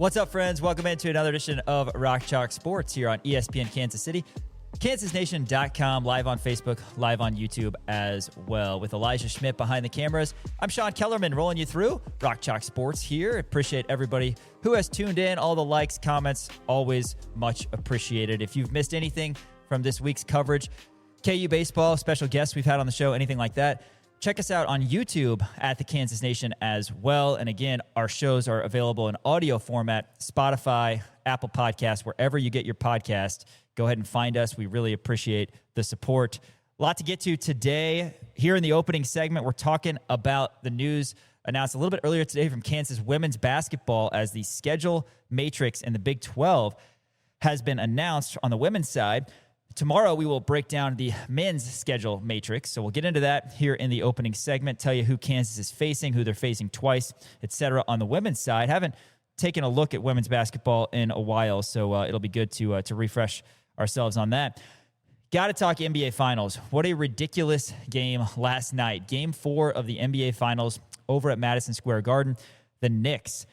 What's up, friends? Welcome into another edition of Rock Chalk Sports here on ESPN Kansas City, kansasnation.com, live on Facebook, live on YouTube as well. With Elijah Schmidt behind the cameras, I'm Sean Kellerman rolling you through Rock Chalk Sports here. Appreciate everybody who has tuned in. All the likes, comments, always much appreciated. If you've missed anything from this week's coverage, KU baseball, special guests we've had on the show, anything like that, check us out on YouTube at the Kansas Nation as well. And again, our shows are available in audio format, Spotify, Apple Podcasts, wherever you get your podcast. Go ahead and find us. We really appreciate the support. A lot to get to today. Here in the opening segment, we're talking about the news announced a little bit earlier today from Kansas women's basketball as the schedule matrix in the Big 12 has been announced on the women's side. Tomorrow, we will break down the men's schedule matrix. So we'll get into that here in the opening segment, tell you who Kansas is facing, who they're facing twice, etc. On the women's side, haven't taken a look at women's basketball in a while, so it'll be good to refresh ourselves on that. Got to talk NBA Finals. What a ridiculous game last night. Game 4 of the NBA Finals over at Madison Square Garden. The Knicks,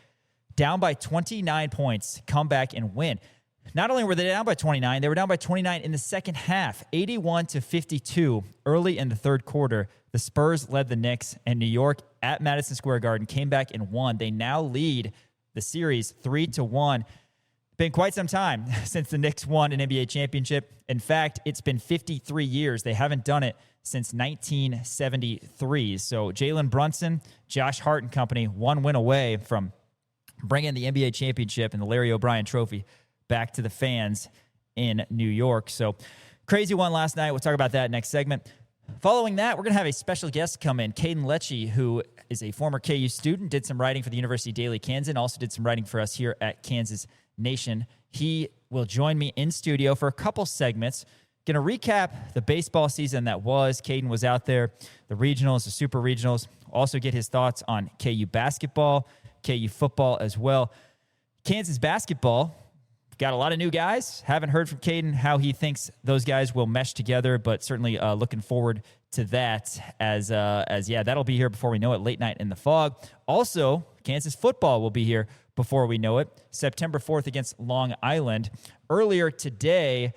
down by 29 points, come back and win. Not only were they down by 29, they were down by 29 in the second half, 81-52 early in the third quarter. The Spurs led the Knicks, and New York at Madison Square Garden came back and won. They now lead the series 3-1. Been quite some time since the Knicks won an NBA championship. In fact, it's been 53 years. They haven't done it since 1973. So Jalen Brunson, Josh Hart and company, one win away from bringing the NBA championship and the Larry O'Brien trophy back to the fans in New York. So crazy one last night. We'll talk about that next segment. Following that, we're going to have a special guest come in, Caden Letsche, who is a former KU student, did some writing for the University Daily Kansan, also did some writing for us here at Kansas Nation. He will join me in studio for a couple segments. Going to recap the baseball season that was. Caden was out there, the regionals, the super regionals. Also get his thoughts on KU basketball, KU football as well. Kansas basketball, got a lot of new guys. Haven't heard from Caden how he thinks those guys will mesh together, but certainly looking forward to that as that'll be here before we know it, late night in the fog. Also, Kansas football will be here before we know it, September 4th against Long Island. Earlier today,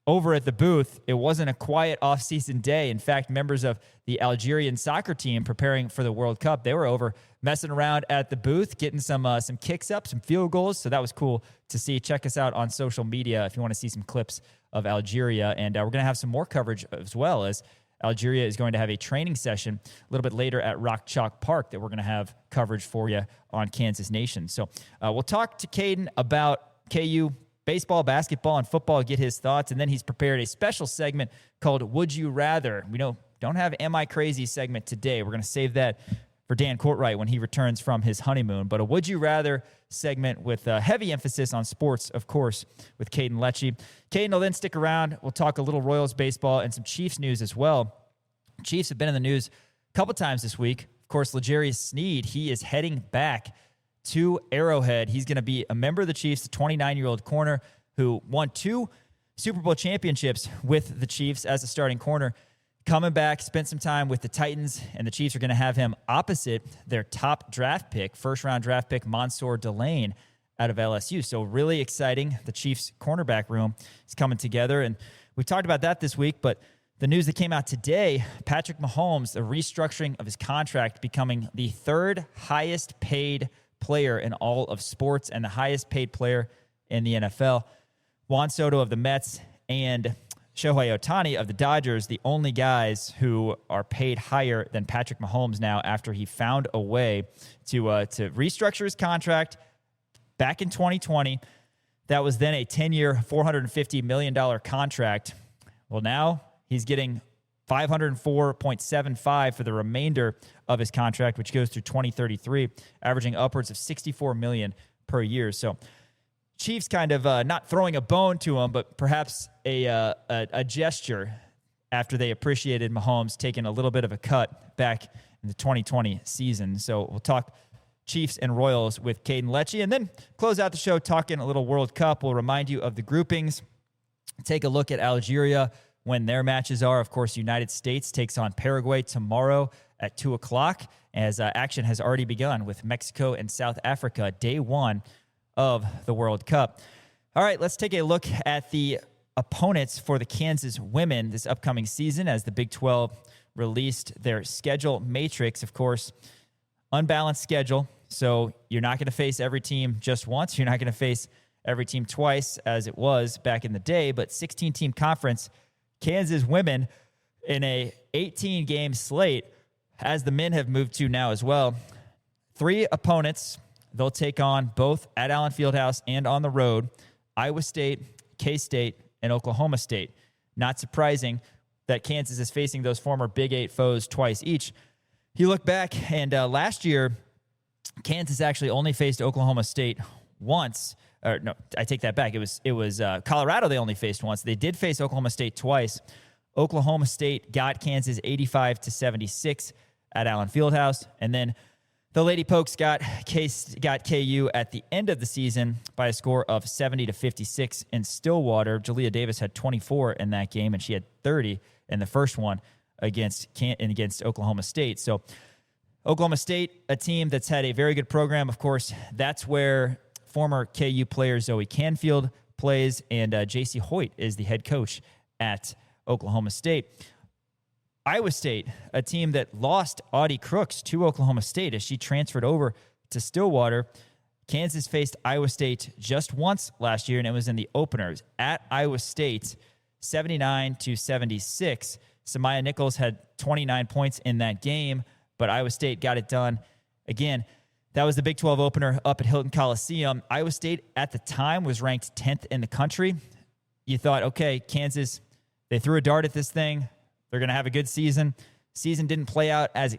over at the booth, it wasn't a quiet off-season day. In fact, members of the Algerian soccer team preparing for the World Cup, they were over messing around at the booth, getting some kicks up, some field goals. So that was cool to see. Check us out on social media if you want to see some clips of Algeria. And we're going to have some more coverage as well, as Algeria is going to have a training session a little bit later at Rock Chalk Park that we're going to have coverage for you on Kansas Nation. So we'll talk to Caden about KU baseball, basketball, and football, get his thoughts. And then he's prepared a special segment called Would You Rather? We don't have Am I Crazy segment today. We're going to save that for Dan Courtwright when he returns from his honeymoon. But a Would You Rather segment with a heavy emphasis on sports, of course, with Caden Letsche. Caden will then stick around. We'll talk a little Royals baseball and some Chiefs news as well. Chiefs have been in the news a couple times this week. Of course, L'Jarius Sneed, he is heading back to Arrowhead. He's going to be a member of the Chiefs, a 29-year-old corner who won 2 Super Bowl championships with the Chiefs as a starting corner. Coming back, spent some time with the Titans, and the Chiefs are going to have him opposite their top draft pick, first-round draft pick, Mansour Delane out of LSU. So really exciting. The Chiefs' cornerback room is coming together, and we talked about that this week, but the news that came out today, Patrick Mahomes, the restructuring of his contract, becoming the 3rd highest paid player in all of sports and the highest paid player in the NFL. Juan Soto of the Mets and Shohei Ohtani of the Dodgers, the only guys who are paid higher than Patrick Mahomes now after he found a way to restructure his contract back in 2020. That was then a 10-year, $450 million contract. Well, now he's getting $504.75 for the remainder of his contract, which goes through 2033, averaging upwards of $64 million per year. So Chiefs kind of not throwing a bone to him, but perhaps a gesture after they appreciated Mahomes taking a little bit of a cut back in the 2020 season. So we'll talk Chiefs and Royals with Caden Letsche, and then close out the show talking a little World Cup. We'll remind you of the groupings, take a look at Algeria, when their matches are. Of course, United States takes on Paraguay tomorrow at 2 o'clock, as action has already begun with Mexico and South Africa, day 1 of the World Cup. All right, let's take a look at the opponents for the Kansas women this upcoming season as the Big 12 released their schedule matrix. Of course, unbalanced schedule, so you're not going to face every team just once. You're not going to face every team twice as it was back in the day, but 16-team conference, Kansas women in a 18-game slate, as the men have moved to now as well. 3 opponents they'll take on both at Allen Fieldhouse and on the road: Iowa State, K-State, and Oklahoma State. Not surprising that Kansas is facing those former Big 8 foes twice each. You look back, and last year, Kansas actually only faced Oklahoma State once. Or no, I take that back. It was Colorado they only faced once. They did face Oklahoma State twice. Oklahoma State got Kansas 85-76 at Allen Fieldhouse, and then the Lady Pokes got KU at the end of the season by a score of 70-56 in Stillwater. Jalea Davis had 24 in that game, and she had 30 in the first one against Oklahoma State. So Oklahoma State, a team that's had a very good program. Of course, that's where former KU player Zoe Canfield plays, and J.C. Hoyt is the head coach at Oklahoma State. Iowa State, a team that lost Audie Crooks to Oklahoma State as she transferred over to Stillwater. Kansas faced Iowa State just once last year, and it was in the openers at Iowa State, 79-76. Samaya Nichols had 29 points in that game, but Iowa State got it done. Again, that was the Big 12 opener up at Hilton Coliseum. Iowa State at the time was ranked 10th in the country. You thought, okay, Kansas, they threw a dart at this thing. They're going to have a good season. Season didn't play out as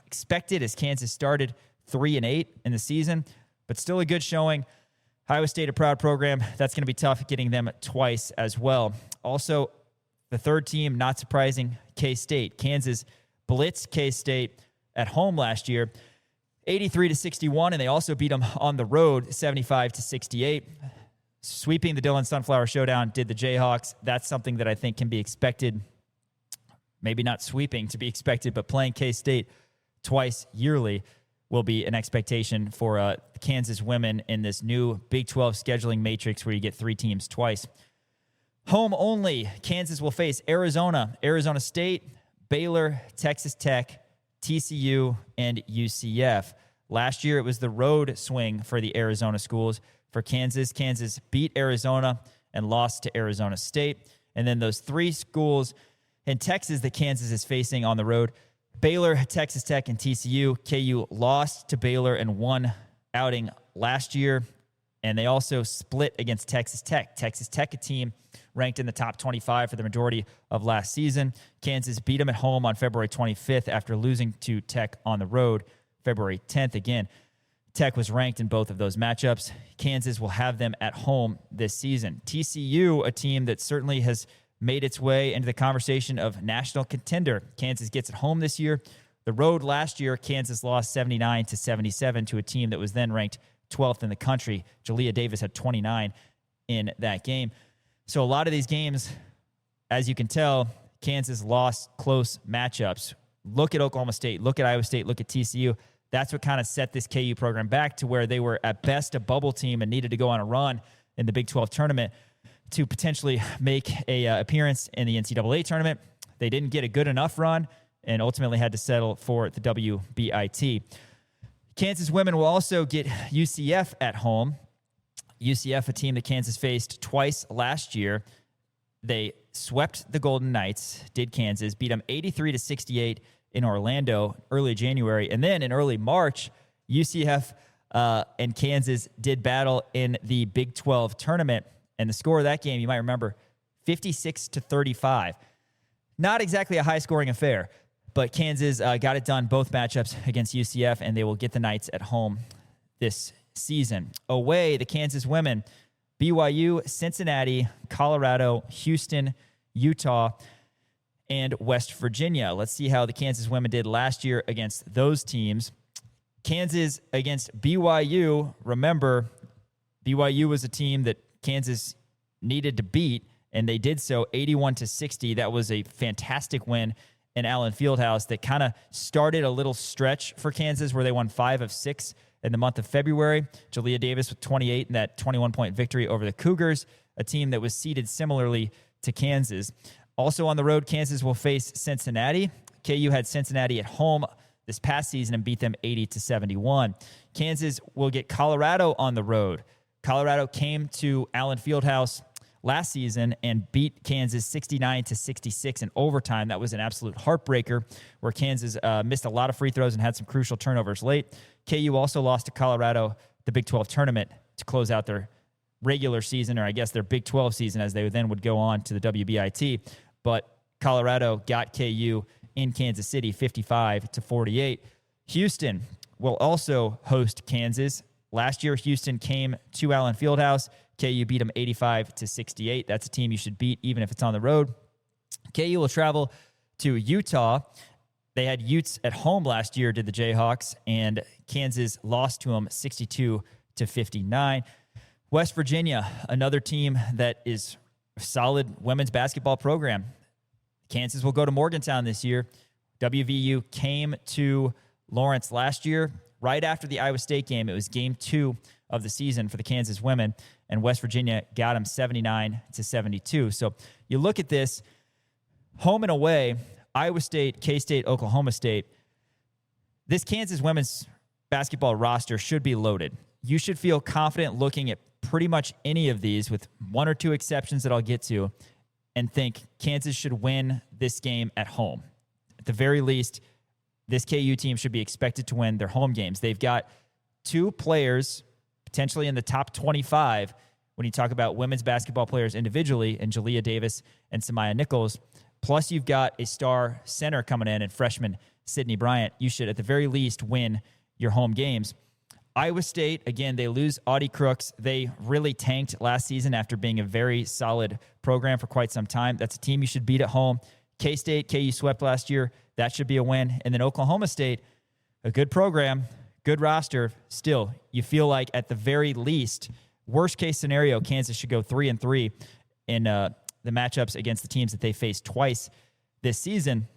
expected as Kansas started 3-8 in the season, but still a good showing. Iowa State, a proud program. That's going to be tough getting them twice as well. Also, the third team, not surprising, K-State. Kansas blitzed K-State at home last year, 83-61, and they also beat them on the road, 75-68. Sweeping the Dillon Sunflower Showdown did the Jayhawks. That's something that I think can be expected. Maybe not sweeping to be expected, but playing K-State twice yearly will be an expectation for Kansas women in this new Big 12 scheduling matrix where you get 3 teams twice. Home only, Kansas will face Arizona, Arizona State, Baylor, Texas Tech, TCU, and UCF. Last year, it was the road swing for the Arizona schools. For Kansas, Kansas beat Arizona and lost to Arizona State. And then those 3 schools in Texas that Kansas is facing on the road: Baylor, Texas Tech, and TCU. KU lost to Baylor in one outing last year, and they also split against Texas Tech. Texas Tech, a team ranked in the top 25 for the majority of last season. Kansas beat them at home on February 25th after losing to Tech on the road February 10th. Again, Tech was ranked in both of those matchups. Kansas will have them at home this season. TCU, a team that certainly has made its way into the conversation of national contender. Kansas gets it home this year. The road last year, Kansas lost 79-77 to a team that was then ranked 12th in the country. Jalea Davis had 29 in that game. So a lot of these games, as you can tell, Kansas lost close matchups. Look at Oklahoma State, look at Iowa State, look at TCU. That's what kind of set this KU program back to where they were at best a bubble team and needed to go on a run in the Big 12 tournament to potentially make a appearance in the NCAA tournament. They didn't get a good enough run and ultimately had to settle for the WBIT. Kansas women will also get UCF at home. UCF, a team that Kansas faced twice last year. They swept the Golden Knights, did Kansas, beat them 83-68 in Orlando early January. And then in early March, UCF and Kansas did battle in the Big 12 tournament. And the score of that game, you might remember, 56-35. Not exactly a high-scoring affair, but Kansas got it done both matchups against UCF, and they will get the Knights at home this season. Away, the Kansas women, BYU, Cincinnati, Colorado, Houston, Utah, and West Virginia. Let's see how the Kansas women did last year against those teams. Kansas against BYU. Remember, BYU was a team that Kansas needed to beat, and they did so 81-60. That was a fantastic win in Allen Fieldhouse that kind of started a little stretch for Kansas where they won 5 of 6 in the month of February. Jalea Davis with 28 in that 21-point victory over the Cougars, a team that was seeded similarly to Kansas. Also on the road, Kansas will face Cincinnati. KU had Cincinnati at home this past season and beat them 80-71. Kansas will get Colorado on the road. Colorado came to Allen Fieldhouse last season and beat Kansas 69-66 in overtime. That was an absolute heartbreaker where Kansas missed a lot of free throws and had some crucial turnovers late. KU also lost to Colorado the Big 12 tournament to close out their regular season, or I guess their Big 12 season, as they then would go on to the WBIT. But Colorado got KU in Kansas City 55-48. Houston will also host Kansas. Last year, Houston came to Allen Fieldhouse. KU beat them 85-68. That's a team you should beat even if it's on the road. KU will travel to Utah. They had Utes at home last year, did the Jayhawks, and Kansas lost to them 62-59. West Virginia, another team that is a solid women's basketball program. Kansas will go to Morgantown this year. WVU came to Lawrence last year. Right after the Iowa State game, it was game 2 of the season for the Kansas women, and West Virginia got them 79-72. So you look at this, home and away, Iowa State, K-State, Oklahoma State. This Kansas women's basketball roster should be loaded. You should feel confident looking at pretty much any of these, with one or two exceptions that I'll get to, and think Kansas should win this game at home. At the very least, this KU team should be expected to win their home games. They've got 2 players potentially in the top 25 when you talk about women's basketball players individually, and Jalea Davis and Samaya Nichols. Plus, you've got a star center coming in and freshman Sydney Bryant. You should, at the very least, win your home games. Iowa State, again, they lose Audie Crooks. They really tanked last season after being a very solid program for quite some time. That's a team you should beat at home. K-State, KU swept last year. That should be a win. And then Oklahoma State, a good program, good roster. Still, you feel like at the very least, worst case scenario, Kansas should go 3-3 in the matchups against the teams that they faced twice this season.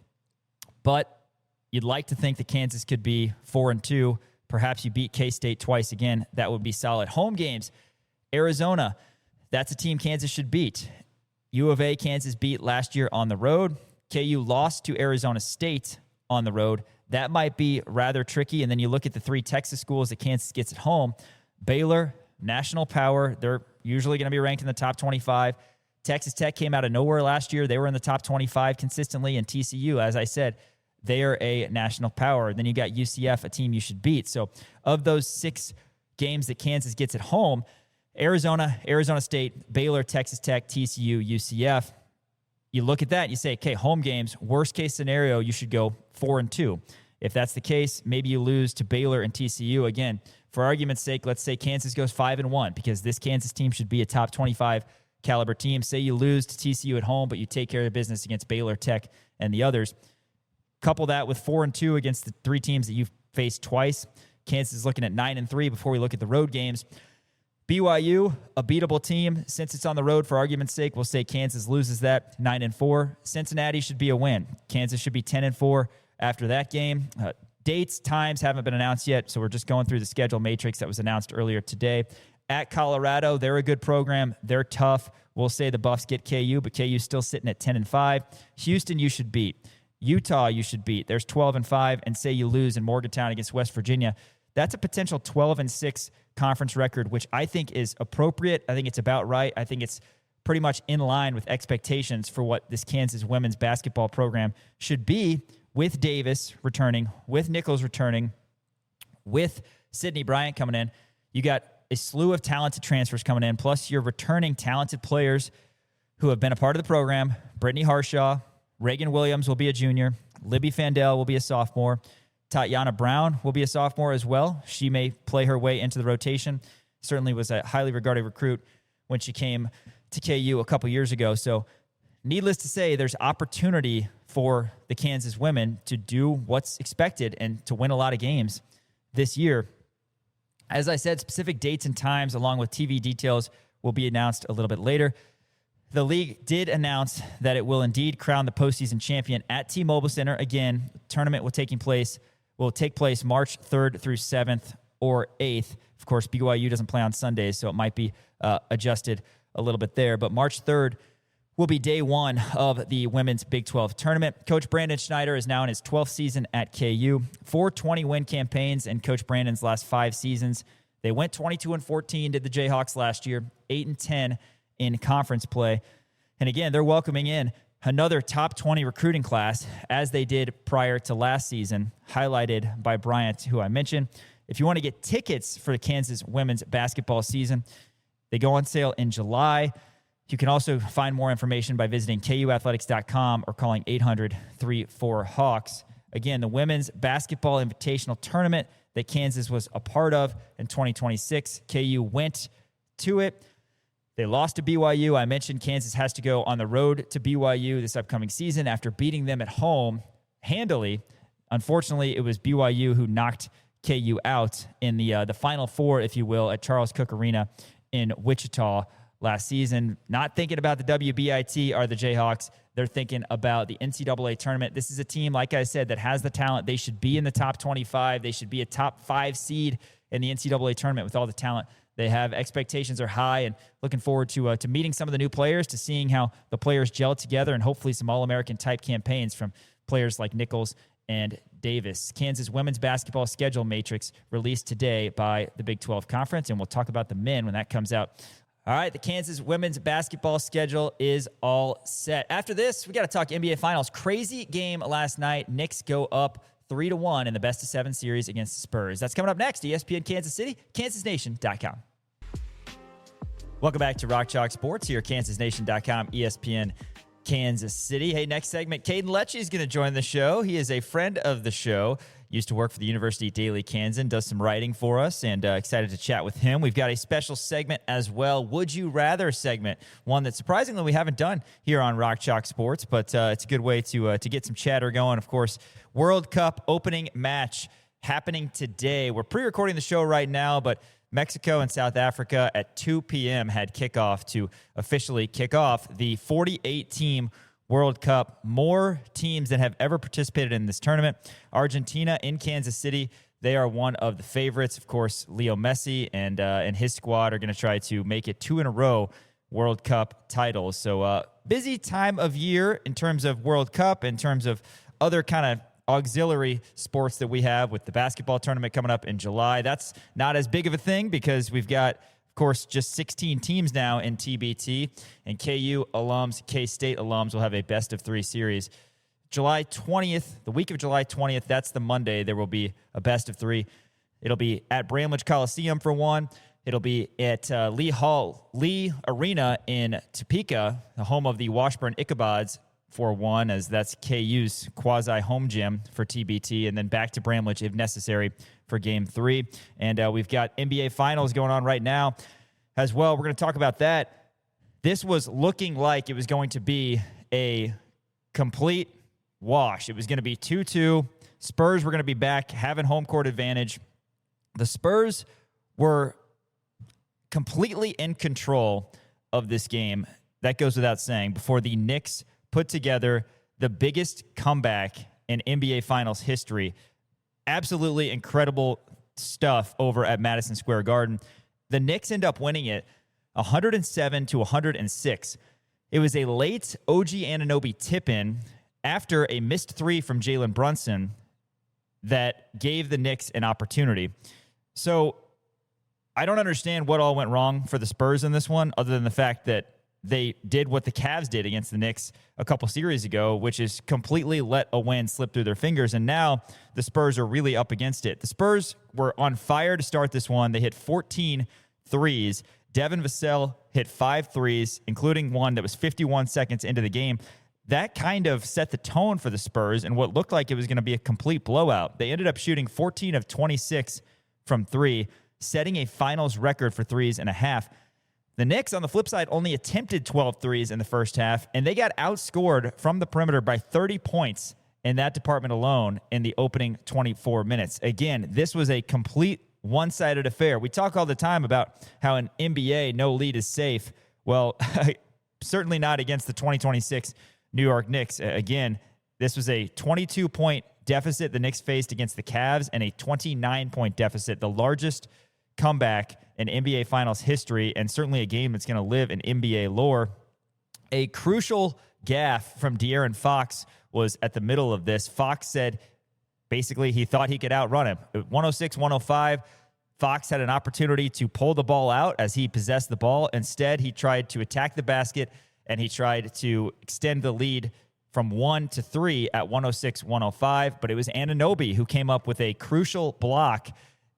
But you'd like to think that Kansas could be 4-2. Perhaps you beat K-State twice again. That would be solid. Home games, Arizona, that's a team Kansas should beat. U of A, Kansas beat last year on the road. KU lost to Arizona State on the road. That might be rather tricky. And then you look at the 3 Texas schools that Kansas gets at home. Baylor, national power. They're usually going to be ranked in the top 25. Texas Tech came out of nowhere last year. They were in the top 25 consistently. And TCU, as I said, they are a national power. Then you got UCF, a team you should beat. So of those 6 games that Kansas gets at home, Arizona, Arizona State, Baylor, Texas Tech, TCU, UCF. You look at that and you say, okay, home games, worst case scenario, you should go 4-2. If that's the case, maybe you lose to Baylor and TCU. Again, for argument's sake, let's say Kansas goes 5-1, because this Kansas team should be a top 25 caliber team. Say you lose to TCU at home, but you take care of business against Baylor, Tech, and the others. Couple that with 4-2 against the 3 teams that you've faced twice. Kansas is looking at 9-3 before we look at the road games. BYU, a beatable team. Since it's on the road, for argument's sake, we'll say Kansas loses that 9-4. Cincinnati should be a win. Kansas should be 10-4 after that game. Dates, times haven't been announced yet, so we're just going through the schedule matrix that was announced earlier today. At Colorado, they're a good program. They're tough. We'll say the Buffs get KU, but KU's still sitting at 10-5. Houston, you should beat. Utah, you should beat. There's 12-5, and say you lose in Morgantown against West Virginia. That's a potential 12-6 conference record, which I think is appropriate. I think it's about right. I think it's pretty much in line with expectations for what this Kansas women's basketball program should be, with Davis returning, with Nichols returning, with Sydney Bryant coming in. You got a slew of talented transfers coming in, plus you're returning talented players who have been a part of the program. Brittany Harshaw, Reagan Williams will be a junior. Libby Fandel will be a sophomore. Tatiana Brown will be a sophomore as well. She may play her way into the rotation. Certainly was a highly regarded recruit when she came to KU a couple years ago. So needless to say, there's opportunity for the Kansas women to do what's expected and to win a lot of games this year. As I said, specific dates and times along with TV details will be announced a little bit later. The league did announce that it will indeed crown the postseason champion at T-Mobile Center. Again, the tournament will take place March 3rd through 7th or 8th. Of course, BYU doesn't play on Sundays, so it might be adjusted a little bit there. But March 3rd will be day one of the women's Big 12 tournament. Coach Brandon Schneider is now in his 12th season at KU. 4 20-win campaigns in Coach Brandon's last 5 seasons. They went 22-14, did the Jayhawks last year, 8-10 in conference play. And again, they're welcoming in another top 20 recruiting class, as they did prior to last season, highlighted by Bryant, who I mentioned. If you want to get tickets for the Kansas women's basketball season, they go on sale in July. You can also find more information by visiting kuathletics.com or calling 800-34-HAWKS. Again, the Women's Basketball Invitational Tournament that Kansas was a part of in 2026. KU went to it. They lost to BYU. I mentioned Kansas has to go on the road to BYU this upcoming season after beating them at home handily. Unfortunately, it was BYU who knocked KU out in the Final Four, if you will, at Charles Cook Arena in Wichita last season. Not thinking about the WBIT are the Jayhawks. They're thinking about the NCAA tournament. This is a team, like I said, that has the talent. They should be in the top 25. They should be a top 5 seed in the NCAA tournament with all the talent they have. Expectations are high, and looking forward to meeting some of the new players, to seeing how the players gel together, and hopefully some All-American type campaigns from players like Nichols and Davis. Kansas women's basketball schedule matrix released today by the Big 12 Conference, and we'll talk about the men when that comes out. All right, the Kansas women's basketball schedule is all set. After this, we got to talk NBA Finals. Crazy game last night. Knicks go up 3-1 in the best-of-7 series against the Spurs. That's coming up next. ESPN Kansas City, kansasnation.com. Welcome back to Rock Chalk Sports here, kansasnation.com, ESPN Kansas City. Hey, next segment, Caden Letsche is going to join the show. He is a friend of the show. Used to work for the University Daily Kansan, does some writing for us, and excited to chat with him. We've got a special segment as well, Would You Rather segment, one that surprisingly we haven't done here on Rock Chalk Sports, but it's a good way to get some chatter going. Of course, World Cup opening match happening today. We're pre-recording the show right now, but Mexico and South Africa at 2 p.m. had kickoff to officially kick off the 48-team World Cup. More teams than have ever participated in this tournament. Argentina in Kansas City, they are one of the favorites. Of course, Leo Messi and his squad are going to try to make it 2 in a row World Cup titles. So busy time of year in terms of World Cup, in terms of other kind of auxiliary sports that we have, with the basketball tournament coming up in July. That's not as big of a thing because we've got, of course, just 16 teams now in TBT, and KU alums, K-State alums will have a best-of-3 series. July 20th, the week of July 20th, that's the Monday, there will be a best-of-3. It'll be at Bramlage Coliseum for one. It'll be at Lee Arena in Topeka, the home of the Washburn Ichabods, for one, as that's KU's quasi-home gym for TBT, and then back to Bramlage if necessary for Game 3. And we've got NBA Finals going on right now as well. We're going to talk about that. This was looking like it was going to be a complete wash. It was going to be 2-2. Spurs were going to be back, having home court advantage. The Spurs were completely in control of this game. That goes without saying, before the Knicks put together the biggest comeback in NBA Finals history. Absolutely incredible stuff over at Madison Square Garden. The Knicks end up winning it 107-106. It was a late OG Anunoby tip-in after a missed 3 from Jalen Brunson that gave the Knicks an opportunity. So I don't understand what all went wrong for the Spurs in this one, other than the fact that they did what the Cavs did against the Knicks a couple series ago, which is completely let a win slip through their fingers, and now the Spurs are really up against it. The Spurs were on fire to start this one. They hit 14 threes. Devin Vassell hit 5 threes, including one that was 51 seconds into the game. That kind of set the tone for the Spurs and what looked like it was going to be a complete blowout. They ended up shooting 14 of 26 from 3, setting a finals record for 3.5. The Knicks, on the flip side, only attempted 12 threes in the first half, and they got outscored from the perimeter by 30 points in that department alone in the opening 24 minutes. Again, this was a complete one-sided affair. We talk all the time about how in NBA, no lead is safe. Well, certainly not against the 2026 New York Knicks. Again, this was a 22-point deficit the Knicks faced against the Cavs and a 29-point deficit, the largest comeback in NBA Finals history, and certainly a game that's going to live in NBA lore. A crucial gaffe from De'Aaron Fox was at the middle of this. Fox said basically he thought he could outrun him. 106-105, Fox had an opportunity to pull the ball out as he possessed the ball. Instead, he tried to attack the basket, and he tried to extend the lead from 1 to 3 at 106-105. But it was Anunoby who came up with a crucial block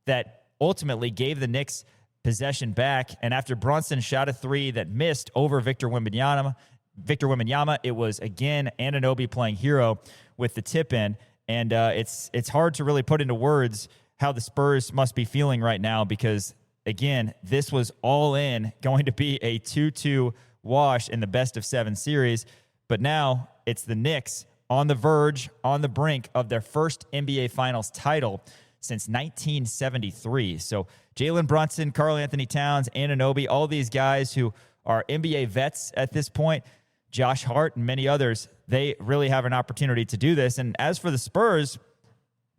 that ultimately gave the Knicks possession back. And after Brunson shot a three that missed over Victor Wembanyama, it was again Anunoby playing hero with the tip in. And it's hard to really put into words how the Spurs must be feeling right now because, again, this was all in going to be a 2-2 wash in the best-of-7 series. But now it's the Knicks on the verge, on the brink of their first NBA Finals title since 1973. So Jalen Brunson, Karl-Anthony Towns, Anunoby, all these guys who are NBA vets at this point, Josh Hart and many others, they really have an opportunity to do this. And as for the Spurs,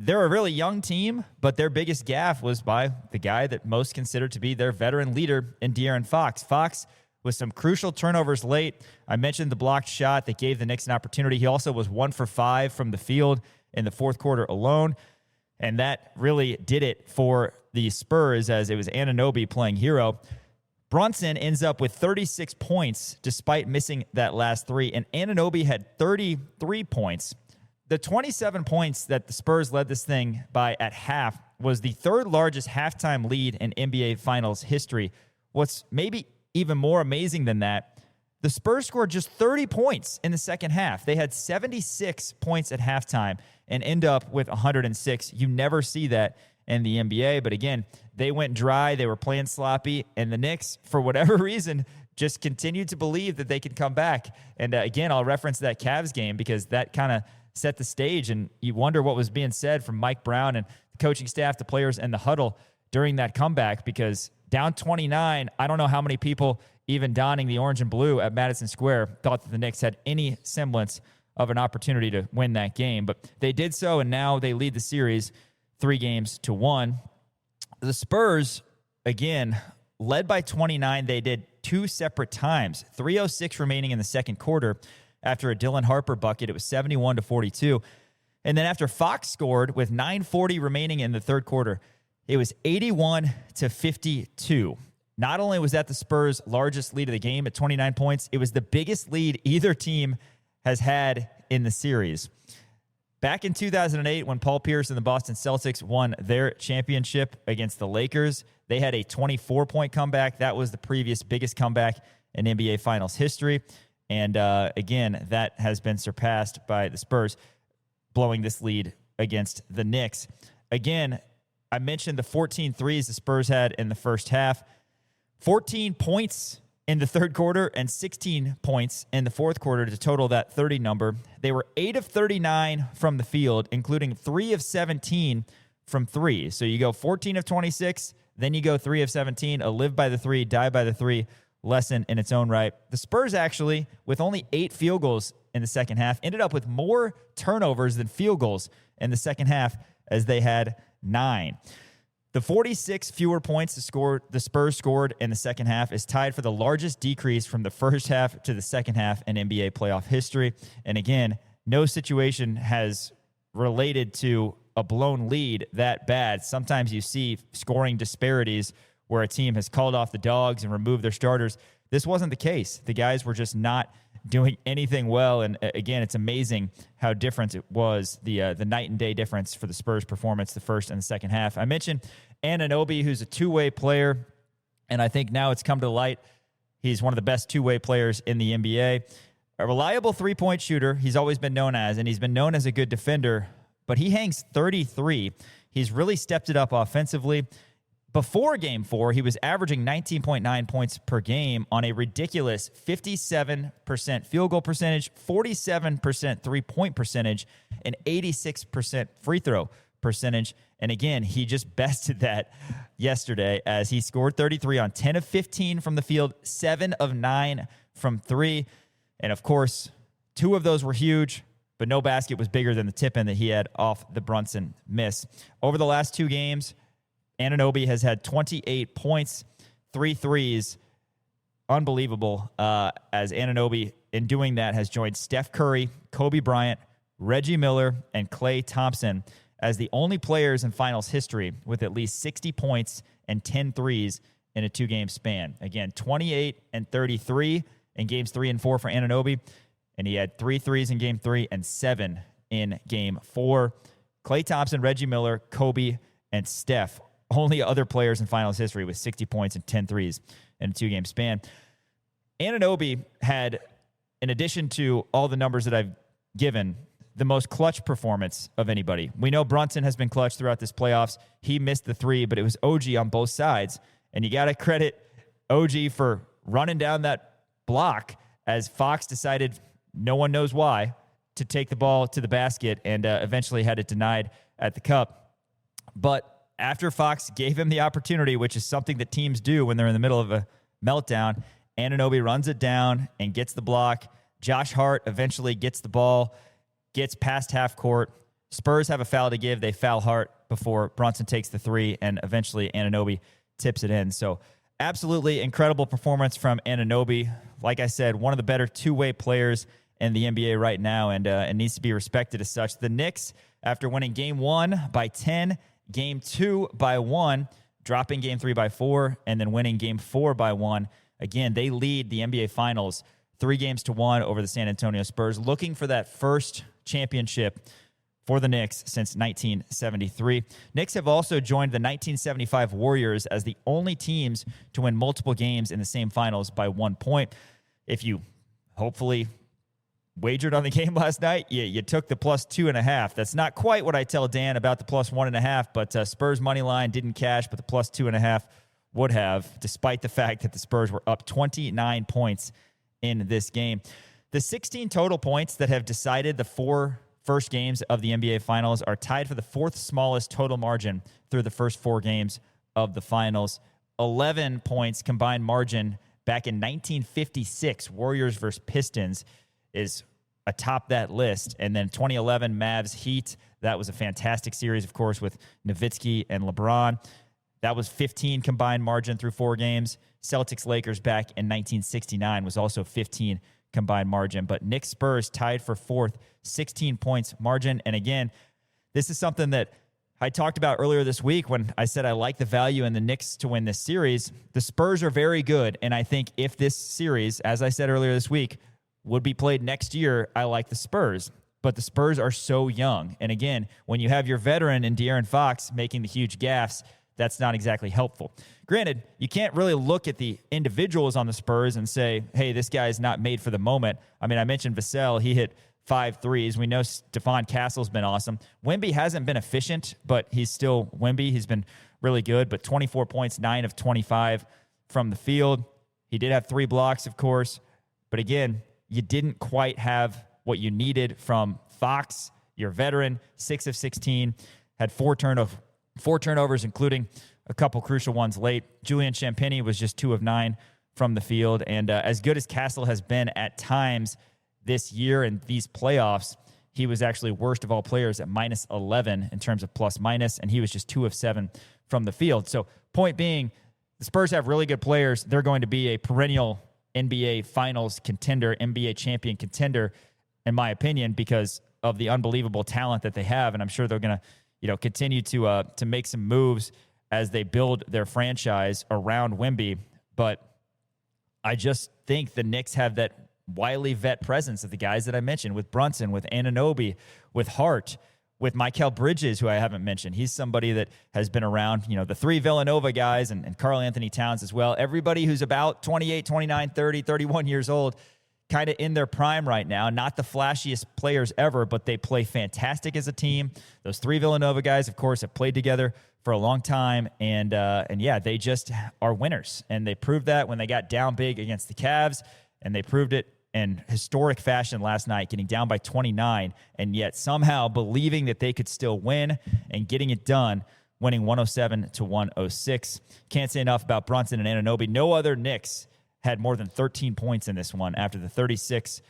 they're a really young team, but their biggest gaffe was by the guy that most considered to be their veteran leader in De'Aaron Fox. Fox with some crucial turnovers late. I mentioned the blocked shot that gave the Knicks an opportunity. He also was 1 for 5 from the field in the fourth quarter alone. And that really did it for the Spurs as it was Anunoby playing hero. Brunson ends up with 36 points despite missing that last three, and Anunoby had 33 points. The 27 points that the Spurs led this thing by at half was the third largest halftime lead in NBA Finals history. What's maybe even more amazing than that, the Spurs scored just 30 points in the second half. They had 76 points at halftime and end up with 106. You never see that in the NBA. But again, they went dry. They were playing sloppy. And the Knicks, for whatever reason, just continued to believe that they could come back. And again, I'll reference that Cavs game because that kind of set the stage. And you wonder what was being said from Mike Brown and the coaching staff, the players, and the huddle during that comeback because down 29, I don't know how many people even donning the orange and blue at Madison Square thought that the Knicks had any semblance of an opportunity to win that game. But they did so, and now they lead the series 3-1. The Spurs, again, led by 29. They did two separate times. 3:06 remaining in the second quarter. After a Dylan Harper bucket, it was 71-42. And then after Fox scored with 9:40 remaining in the third quarter, it was 81-52. Not only was that the Spurs' largest lead of the game at 29 points, it was the biggest lead either team has had in the series. Back in 2008, when Paul Pierce and the Boston Celtics won their championship against the Lakers, they had a 24-point comeback. That was the previous biggest comeback in NBA Finals history. And again, that has been surpassed by the Spurs blowing this lead against the Knicks. Again, I mentioned the 14 threes the Spurs had in the first half. 14 points in the third quarter and 16 points in the fourth quarter to total that 30 number. They were 8 of 39 from the field, including 3 of 17 from three. So you go 14 of 26, then you go 3 of 17, a live by the three, die by the three lesson in its own right. The Spurs actually, with only 8 field goals in the second half, ended up with more turnovers than field goals in the second half as they had 9. The 46 fewer points the Spurs scored in the second half is tied for the largest decrease from the first half to the second half in NBA playoff history. And again, no situation has related to a blown lead that bad. Sometimes you see scoring disparities where a team has called off the dogs and removed their starters. This wasn't the case. The guys were just not doing anything well. And again, it's amazing how different it was, the night and day difference for the Spurs performance the first and the second half. I mentioned Anunoby, who's a two-way player, and I think now it's come to light. He's one of the best two-way players in the NBA. A reliable three-point shooter, he's always been known as, and he's been known as a good defender, but he hangs 33. He's really stepped it up offensively. Before Game 4, he was averaging 19.9 points per game on a ridiculous 57% field goal percentage, 47% three-point percentage, and 86% free throw percentage. And again, he just bested that yesterday as he scored 33 on 10 of 15 from the field, 7 of 9 from three. And of course, 2 of those were huge. but no basket was bigger than the tip-in that he had off the Brunson miss. Over the last 2 games, Anunoby has had 28 points, 3 threes. Unbelievable, as Anunoby, in doing that, has joined Steph Curry, Kobe Bryant, Reggie Miller, and Klay Thompson as the only players in finals history with at least 60 points and 10 threes in a 2-game span. Again, 28 and 33 in games 3 and 4 for Anunoby, and he had 3 threes in game 3 and 7 in game 4. Klay Thompson, Reggie Miller, Kobe, and Steph, only other players in finals history with 60 points and 10 threes in a 2-game span. Anunoby had, in addition to all the numbers that I've given, the most clutch performance of anybody. We know Brunson has been clutch throughout this playoffs. He missed the 3, but it was OG on both sides. And you got to credit OG for running down that block as Fox decided, no one knows why, to take the ball to the basket and eventually had it denied at the cup. But after Fox gave him the opportunity, which is something that teams do when they're in the middle of a meltdown, Anunoby runs it down and gets the block. Josh Hart eventually gets the ball, gets past half court. Spurs have a foul to give. They foul Hart before Brunson takes the 3, and eventually Anunoby tips it in. So absolutely incredible performance from Anunoby. Like I said, one of the better two-way players in the NBA right now, and needs to be respected as such. The Knicks, after winning Game 1 by 10, Game 2 by 1, dropping Game 3 by 4, and then winning Game 4 by 1. Again, they lead the NBA Finals 3-1 over the San Antonio Spurs, looking for that first championship for the Knicks since 1973. Knicks have also joined the 1975 Warriors as the only teams to win multiple games in the same finals by 1 point. If you hopefully wagered on the game last night, you took the plus 2.5. That's not quite what I tell Dan about the plus 1.5, but Spurs money line didn't cash, but the plus 2.5 would have, despite the fact that the Spurs were up 29 points in this game. The 16 total points that have decided the 4 first games of the NBA Finals are tied for the 4th smallest total margin through the first 4 games of the Finals. 11 points combined margin back in 1956, Warriors versus Pistons, is atop that list. And then 2011 Mavs Heat, that was a fantastic series, of course, with Nowitzki and LeBron. That was 15 combined margin through 4 games. Celtics Lakers back in 1969 was also 15 combined margin. But Knicks Spurs tied for 4th, 16 points margin. And again, this is something that I talked about earlier this week when I said I like the value in the Knicks to win this series. The Spurs are very good, and I think if this series, as I said earlier this week, would be played next year, I like the Spurs. But the Spurs are so young. And again, when you have your veteran in De'Aaron Fox making the huge gaffes, that's not exactly helpful. Granted, you can't really look at the individuals on the Spurs and say, hey, this guy is not made for the moment. I mean, I mentioned Vassell. He hit 5 threes. We know Stephon Castle's been awesome. Wemby hasn't been efficient, but he's still Wemby. He's been really good, but 24 points, 9 of 25 from the field. He did have 3 blocks, of course. But again, you didn't quite have what you needed from Fox, your veteran, 6 of 16, had 4 turnovers, including a couple crucial ones late. Julian Champagny was just 2 of 9 from the field. And as good as Castle has been at times this year in these playoffs, he was actually worst of all players at minus 11 in terms of plus minus, and he was just 2 of 7 from the field. So point being, the Spurs have really good players. They're going to be a perennial NBA Finals contender, NBA champion contender, in my opinion, because of the unbelievable talent that they have. And I'm sure they're going to continue to make some moves as they build their franchise around Wemby. But I just think the Knicks have that wily vet presence of the guys that I mentioned, with Brunson, with Anunoby, with Hart, with Mikal Bridges, who I haven't mentioned. He's somebody that has been around, the 3 Villanova guys and Karl Anthony Towns as well. Everybody who's about 28, 29, 30, 31 years old, kind of in their prime right now. Not the flashiest players ever, but they play fantastic as a team. Those 3 Villanova guys, of course, have played together for a long time. And yeah, they just are winners. And they proved that when they got down big against the Cavs, and they proved it in historic fashion last night, getting down by 29, and yet somehow believing that they could still win and getting it done, winning 107-106. Can't say enough about Brunson and Anunoby. No other Knicks had more than 13 points in this one after the 36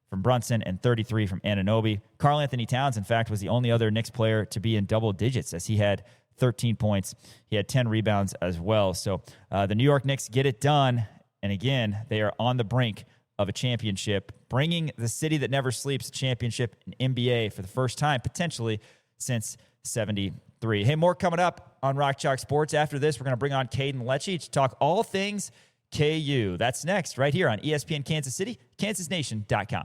from Brunson and 33 from Anunoby. Karl Anthony Towns, in fact, was the only other Knicks player to be in double digits as he had 13 points. He had 10 rebounds as well. So the New York Knicks get it done. And again, they are on the brink of a championship, bringing the city that never sleeps a championship in NBA for the first time, potentially since 73. Hey, more coming up on Rock Chalk Sports. After this, we're going to bring on Caden Letsche to talk all things KU. That's next right here on ESPN Kansas City, kansasnation.com.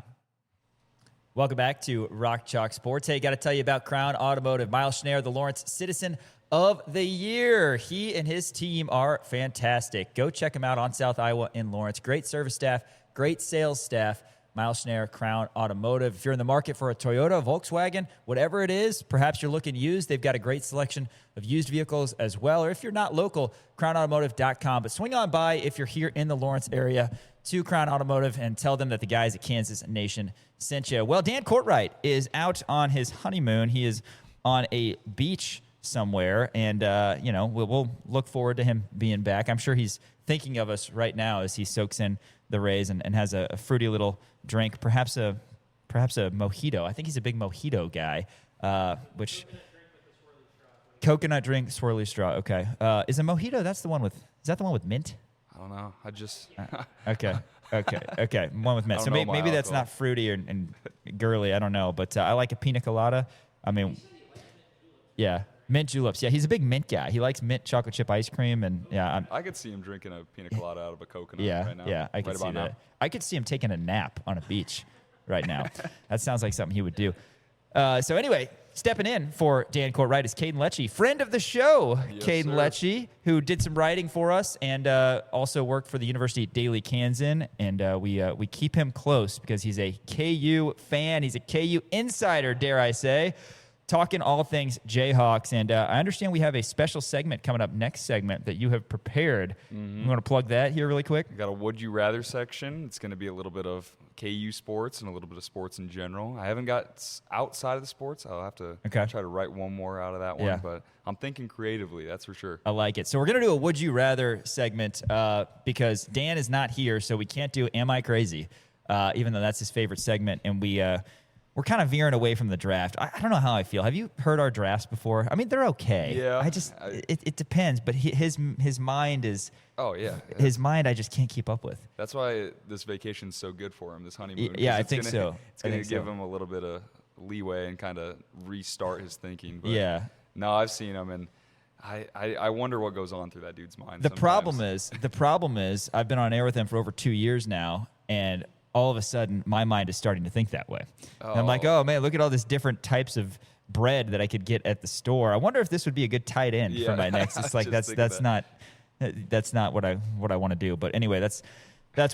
Welcome back to Rock Chalk Sports. Hey, got to tell you about Crown Automotive. Miles Schneider, the Lawrence Citizen of the Year. He and his team are fantastic. Go check him out on South Iowa in Lawrence. Great service staff, great sales staff. Miles Schneider, Crown Automotive. If you're in the market for a Toyota, Volkswagen, whatever it is, perhaps you're looking used, they've got a great selection of used vehicles as well. Or if you're not local, crownautomotive.com. But swing on by if you're here in the Lawrence area to Crown Automotive and tell them that the guys at Kansas Nation sent you. Well, Dan Courtwright is out on his honeymoon. He is on a beach somewhere, and, we'll look forward to him being back. I'm sure he's thinking of us right now as he soaks in the rays and has a fruity little drink, perhaps a mojito. I think he's a big mojito guy, coconut drink, swirly straw. Okay. Is a mojito, is that the one with mint? I don't know. Okay. One with mint. So maybe that's not fruity and girly. I don't know. But I like a pina colada. I mean, yeah, mint juleps. Yeah, he's a big mint guy. He likes mint chocolate chip ice cream. And yeah, I could see him drinking a pina colada out of a coconut right now. Yeah, I could see that. Now. I could see him taking a nap on a beach right now. That sounds like something he would do. So anyway, stepping in for Dan Courtwright is Caden Letsche, friend of the show. Yes, Caden Letsche, who did some writing for us and also worked for the University Daily Kansan. And we keep him close because he's a KU fan. He's a KU insider, dare I say, talking all things Jayhawks. And I understand we have a special segment coming up next segment that you have prepared. You want to plug that here really quick? We got a Would You Rather section. It's going to be a little bit of KU sports and a little bit of sports in general. I haven't got outside of the sports. I'll have to try to write one more out of that one, but I'm thinking creatively, that's for sure. I like it. So we're going to do a Would You Rather segment because Dan is not here, so we can't do Am I Crazy, even though that's his favorite segment, and we're kind of veering away from the draft. I don't know how I feel. Have you heard our drafts before? I mean, they're okay. Yeah. It depends, but his mind is... Oh, yeah. His mind I just can't keep up with. That's why this vacation's so good for him, this honeymoon. Yeah, I think so. It's going to give him a little bit of leeway and kind of restart his thinking. But yeah. No, I've seen him, and I wonder what goes on through that dude's mind. The problem is, I've been on air with him for over 2 years now, and all of a sudden, my mind is starting to think that way. And I'm like, oh, man, look at all these different types of bread that I could get at the store. I wonder if this would be a good tight end for my next. It's like that's not what I want to do. But anyway, that's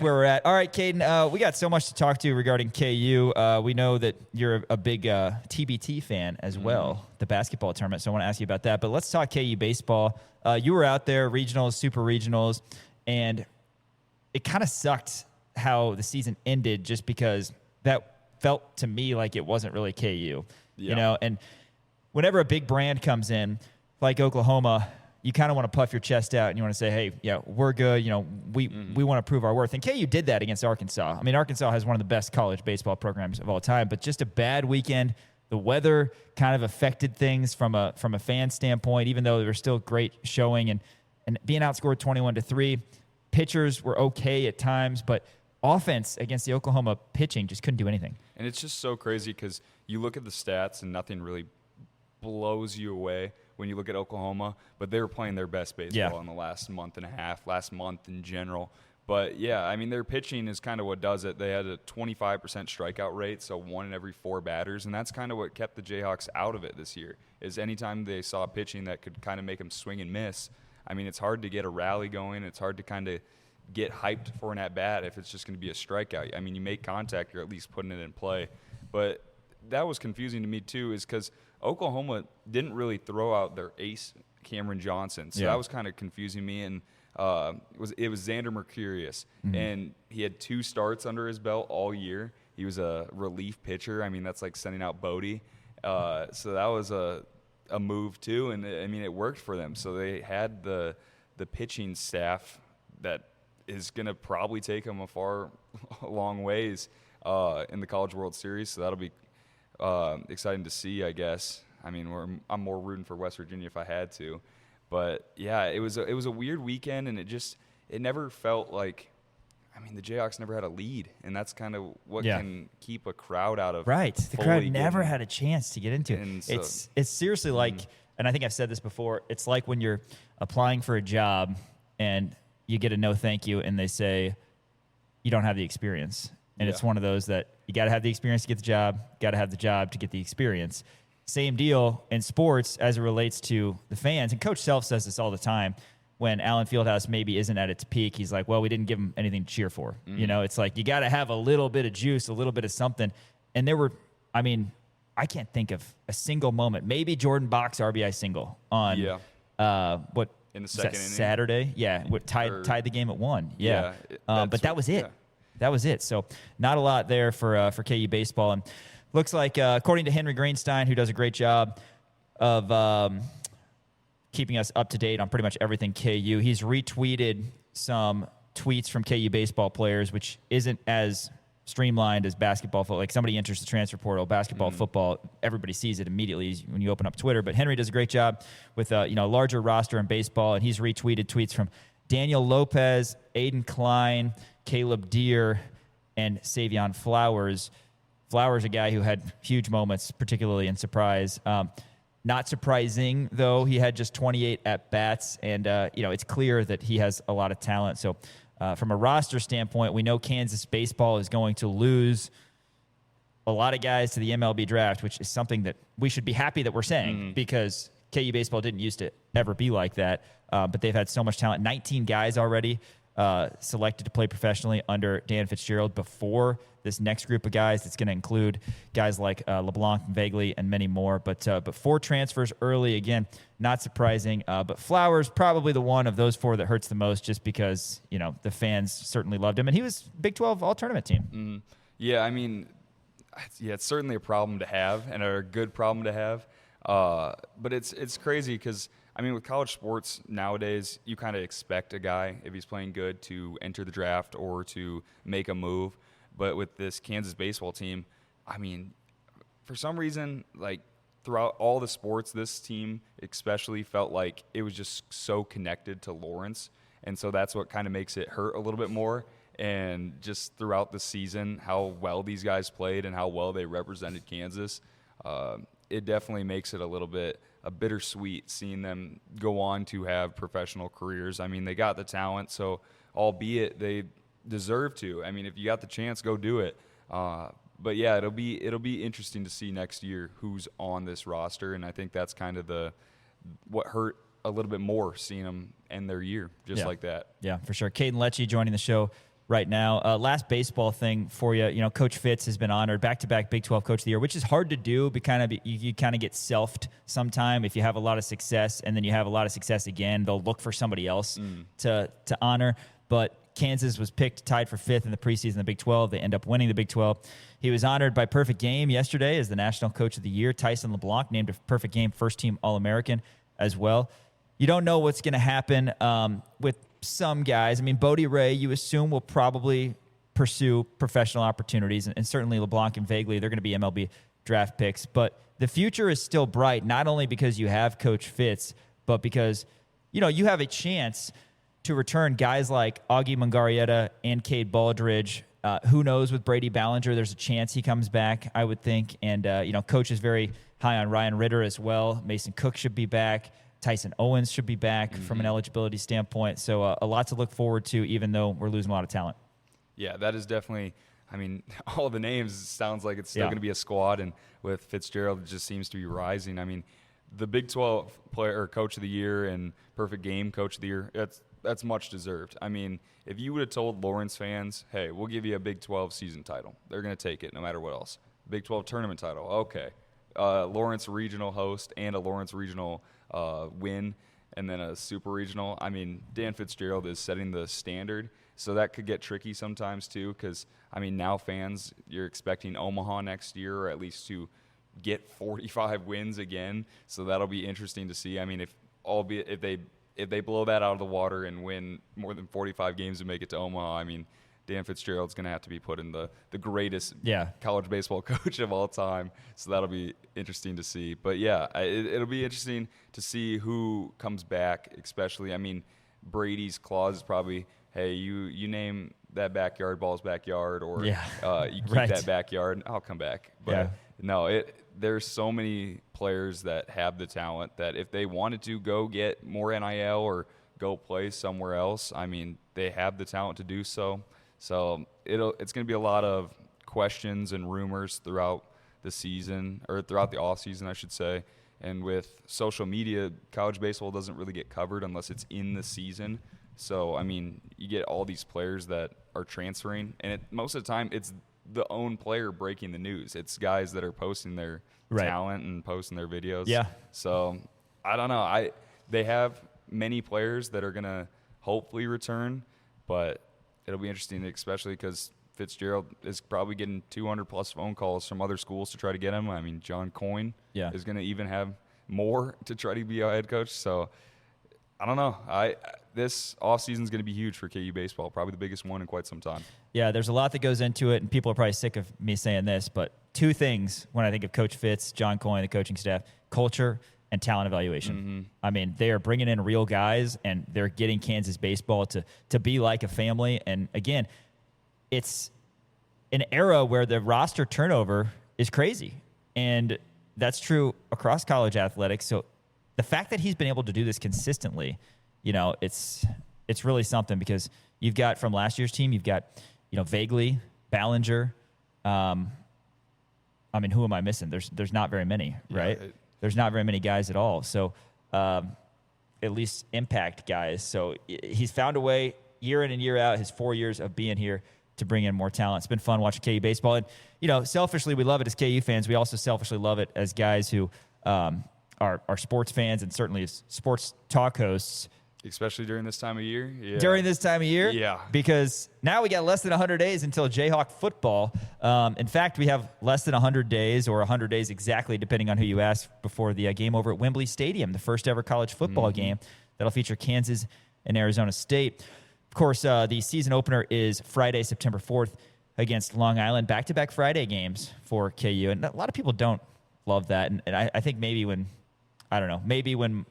where we're at. All right, Caden, we got so much to talk to regarding KU. We know that you're a big TBT fan as well, the basketball tournament. So I want to ask you about that. But let's talk KU baseball. You were out there, regionals, super regionals, and it kind of sucked how the season ended just because that felt to me like it wasn't really KU, and whenever a big brand comes in like Oklahoma, you kind of want to puff your chest out and you want to say, hey, yeah, we're good. We want to prove our worth. And KU did that against Arkansas. I mean, Arkansas has one of the best college baseball programs of all time, but just a bad weekend. The weather kind of affected things from a fan standpoint, even though they were still great showing and being outscored 21-3. Pitchers were okay at times, but offense against the Oklahoma pitching just couldn't do anything. And it's just so crazy because you look at the stats and nothing really blows you away when you look at Oklahoma, but they were playing their best baseball in the last month and a half, last month in general. But, yeah, I mean, their pitching is kind of what does it. They had a 25% strikeout rate, so 1 in every 4 batters, and that's kind of what kept the Jayhawks out of it this year, is anytime they saw pitching that could kind of make them swing and miss, I mean, it's hard to get a rally going. It's hard to kind of get hyped for an at-bat if it's just going to be a strikeout. I mean, you make contact, you're at least putting it in play. But that was confusing to me, too, is because Oklahoma didn't really throw out their ace, Cameron Johnson. So that was kind of confusing me. And it was Xander Mercurius. And he had 2 starts under his belt all year. He was a relief pitcher. I mean, that's like sending out Bodie. So that was a move, too. And, I mean, it worked for them. So they had the pitching staff that is going to probably take them a long ways. in the College World Series, so that'll be exciting to see, I guess. I mean, I'm more rooting for West Virginia if I had to. But, yeah, it was a weird weekend, and it never felt like – I mean, the Jayhawks never had a lead, and that's kind of what can keep a crowd out of right. The crowd never had a chance to get into it. And so, it's seriously like, and I think I've said this before, it's like when you're applying for a job and you get a no thank you, and they say you don't have the experience. And it's one of those that you got to have the experience to get the job, got to have the job to get the experience. Same deal in sports as it relates to the fans. And Coach Self says this all the time. When Allen Fieldhouse maybe isn't at its peak, he's like, well, we didn't give him anything to cheer for. You know, it's like you got to have a little bit of juice, a little bit of something. And there were, I mean, I can't think of a single moment. Maybe Jordan Bach's RBI single on what in the second inning? Saturday? Yeah, what tied the game at 1. Yeah, but that was it. Yeah. That was it. So not a lot there for KU baseball. And looks like, according to Henry Greenstein, who does a great job of keeping us up to date on pretty much everything KU, he's retweeted some tweets from KU baseball players, which isn't as streamlined as basketball. Like somebody enters the transfer portal, basketball, football, everybody sees it immediately when you open up Twitter. But Henry does a great job with a larger roster in baseball, and he's retweeted tweets from Daniel Lopez, Aiden Klein, Caleb Deere, and Savion Flowers. Flowers, a guy who had huge moments, particularly in Surprise. Not surprising, though, he had just 28 at-bats, and it's clear that he has a lot of talent. So from a roster standpoint, we know Kansas baseball is going to lose a lot of guys to the MLB draft, which is something that we should be happy that we're saying because KU baseball didn't used to ever be like that, but they've had so much talent. 19 guys already selected to play professionally under Dan Fitzgerald before this next group of guys. That's going to include guys like LeBlanc and Vagley and many more. But 4 transfers early, again, not surprising. But Flowers, probably the one of those 4 that hurts the most just because, the fans certainly loved him. And he was Big 12 all-tournament team. Yeah, I mean, it's certainly a problem to have and a good problem to have. But it's crazy because, I mean, with college sports nowadays, you kind of expect a guy, if he's playing good, to enter the draft or to make a move. But with this Kansas baseball team, I mean, for some reason, like throughout all the sports, this team especially felt like it was just so connected to Lawrence. And so that's what kind of makes it hurt a little bit more. And just throughout the season, how well these guys played and how well they represented Kansas, it definitely makes it a bittersweet seeing them go on to have professional careers. I mean, they got the talent, so albeit they deserve to. I mean, if you got the chance, go do it. But yeah, it'll be interesting to see next year who's on this roster, and I think that's kind of what hurt a little bit more, seeing them end their year like that. Yeah, for sure. Caden Letsche joining the show right now. Last baseball thing for you. Coach Fitz has been honored back-to-back Big 12 Coach of the Year, which is hard to do. You kind of get selfed sometime if you have a lot of success and then you have a lot of success again. They'll look for somebody else to honor. But Kansas was picked tied for 5th in the preseason in the Big 12. They end up winning the Big 12. He was honored by Perfect Game yesterday as the National Coach of the Year. Tyson LeBlanc named a Perfect Game first-team All-American as well. You don't know what's going to happen with some guys. I mean, Bodie Ray, you assume, will probably pursue professional opportunities, and certainly LeBlanc and Vagley, they're going to be MLB draft picks. But the future is still bright, not only because you have Coach Fitz, but because, you have a chance to return guys like Augie Mungarieta and Cade Baldridge. Who knows with Brady Ballinger? There's a chance he comes back, I would think. And, Coach is very high on Ryan Ritter as well. Mason Cook should be back. Tyson Owens should be back from an eligibility standpoint. So a lot to look forward to, even though we're losing a lot of talent. Yeah, that is definitely – I mean, all the names sounds like it's still going to be a squad. And with Fitzgerald, it just seems to be rising. I mean, the Big 12 player Coach of the Year and Perfect Game Coach of the Year, that's much deserved. I mean, if you would have told Lawrence fans, hey, we'll give you a Big 12 season title, they're going to take it no matter what else. Big 12 tournament title, okay. Lawrence regional host and a Lawrence regional win, and then a super regional. I mean, Dan Fitzgerald is setting the standard, so that could get tricky sometimes too, because, I mean, now fans, you're expecting Omaha next year, or at least to get 45 wins again, so that'll be interesting to see. I mean, if they blow that out of the water and win more than 45 games and make it to Omaha, I mean, Dan Fitzgerald's going to have to be put in the greatest Yeah. college baseball coach of all time. So that'll be interesting to see. But, yeah, it'll be interesting to see who comes back, especially. I mean, Brady's clause is probably, hey, you name that backyard ball's backyard, or you keep Right. that backyard, I'll come back. But, no, there's so many players that have the talent that if they wanted to go get more NIL or go play somewhere else, I mean, they have the talent to do so. So it's going to be a lot of questions and rumors throughout the season, or throughout the off season, I should say. And with social media, college baseball doesn't really get covered unless it's in the season. So, I mean, you get all these players that are transferring, and most of the time it's the own player breaking the news. It's guys that are posting their talent and posting their videos. Yeah. So, I don't know. They have many players that are going to hopefully return, but it'll be interesting, especially because Fitzgerald is probably getting 200-plus phone calls from other schools to try to get him. I mean, John Coyne is going to even have more to try to be a head coach. So, I don't know. This offseason is going to be huge for KU baseball, probably the biggest one in quite some time. Yeah, there's a lot that goes into it, and people are probably sick of me saying this, but two things when I think of Coach Fitz, John Coyne, the coaching staff: culture and talent evaluation. Mm-hmm. I mean, they are bringing in real guys, and they're getting Kansas baseball to be like a family. And again, it's an era where the roster turnover is crazy, and that's true across college athletics. So the fact that he's been able to do this consistently, it's really something, because you've got, from last year's team, you've got, Vagley, Ballinger. I mean, who am I missing? There's not very many, right? There's not very many guys at all. So at least impact guys. So he's found a way year in and year out, his 4 years of being here, to bring in more talent. It's been fun watching KU baseball. And, selfishly, we love it as KU fans. We also selfishly love it as guys who are sports fans, and certainly as sports talk hosts. Especially during this time of year. Yeah. During this time of year? Yeah. Because now we got less than 100 days until Jayhawk football. In fact, we have less than 100 days, or 100 days exactly, depending on who you ask, before the game over at Wembley Stadium, the first ever college football game that'll feature Kansas and Arizona State. Of course, the season opener is Friday, September 4th against Long Island. Back-to-back Friday games for KU. And a lot of people don't love that. And I think maybe when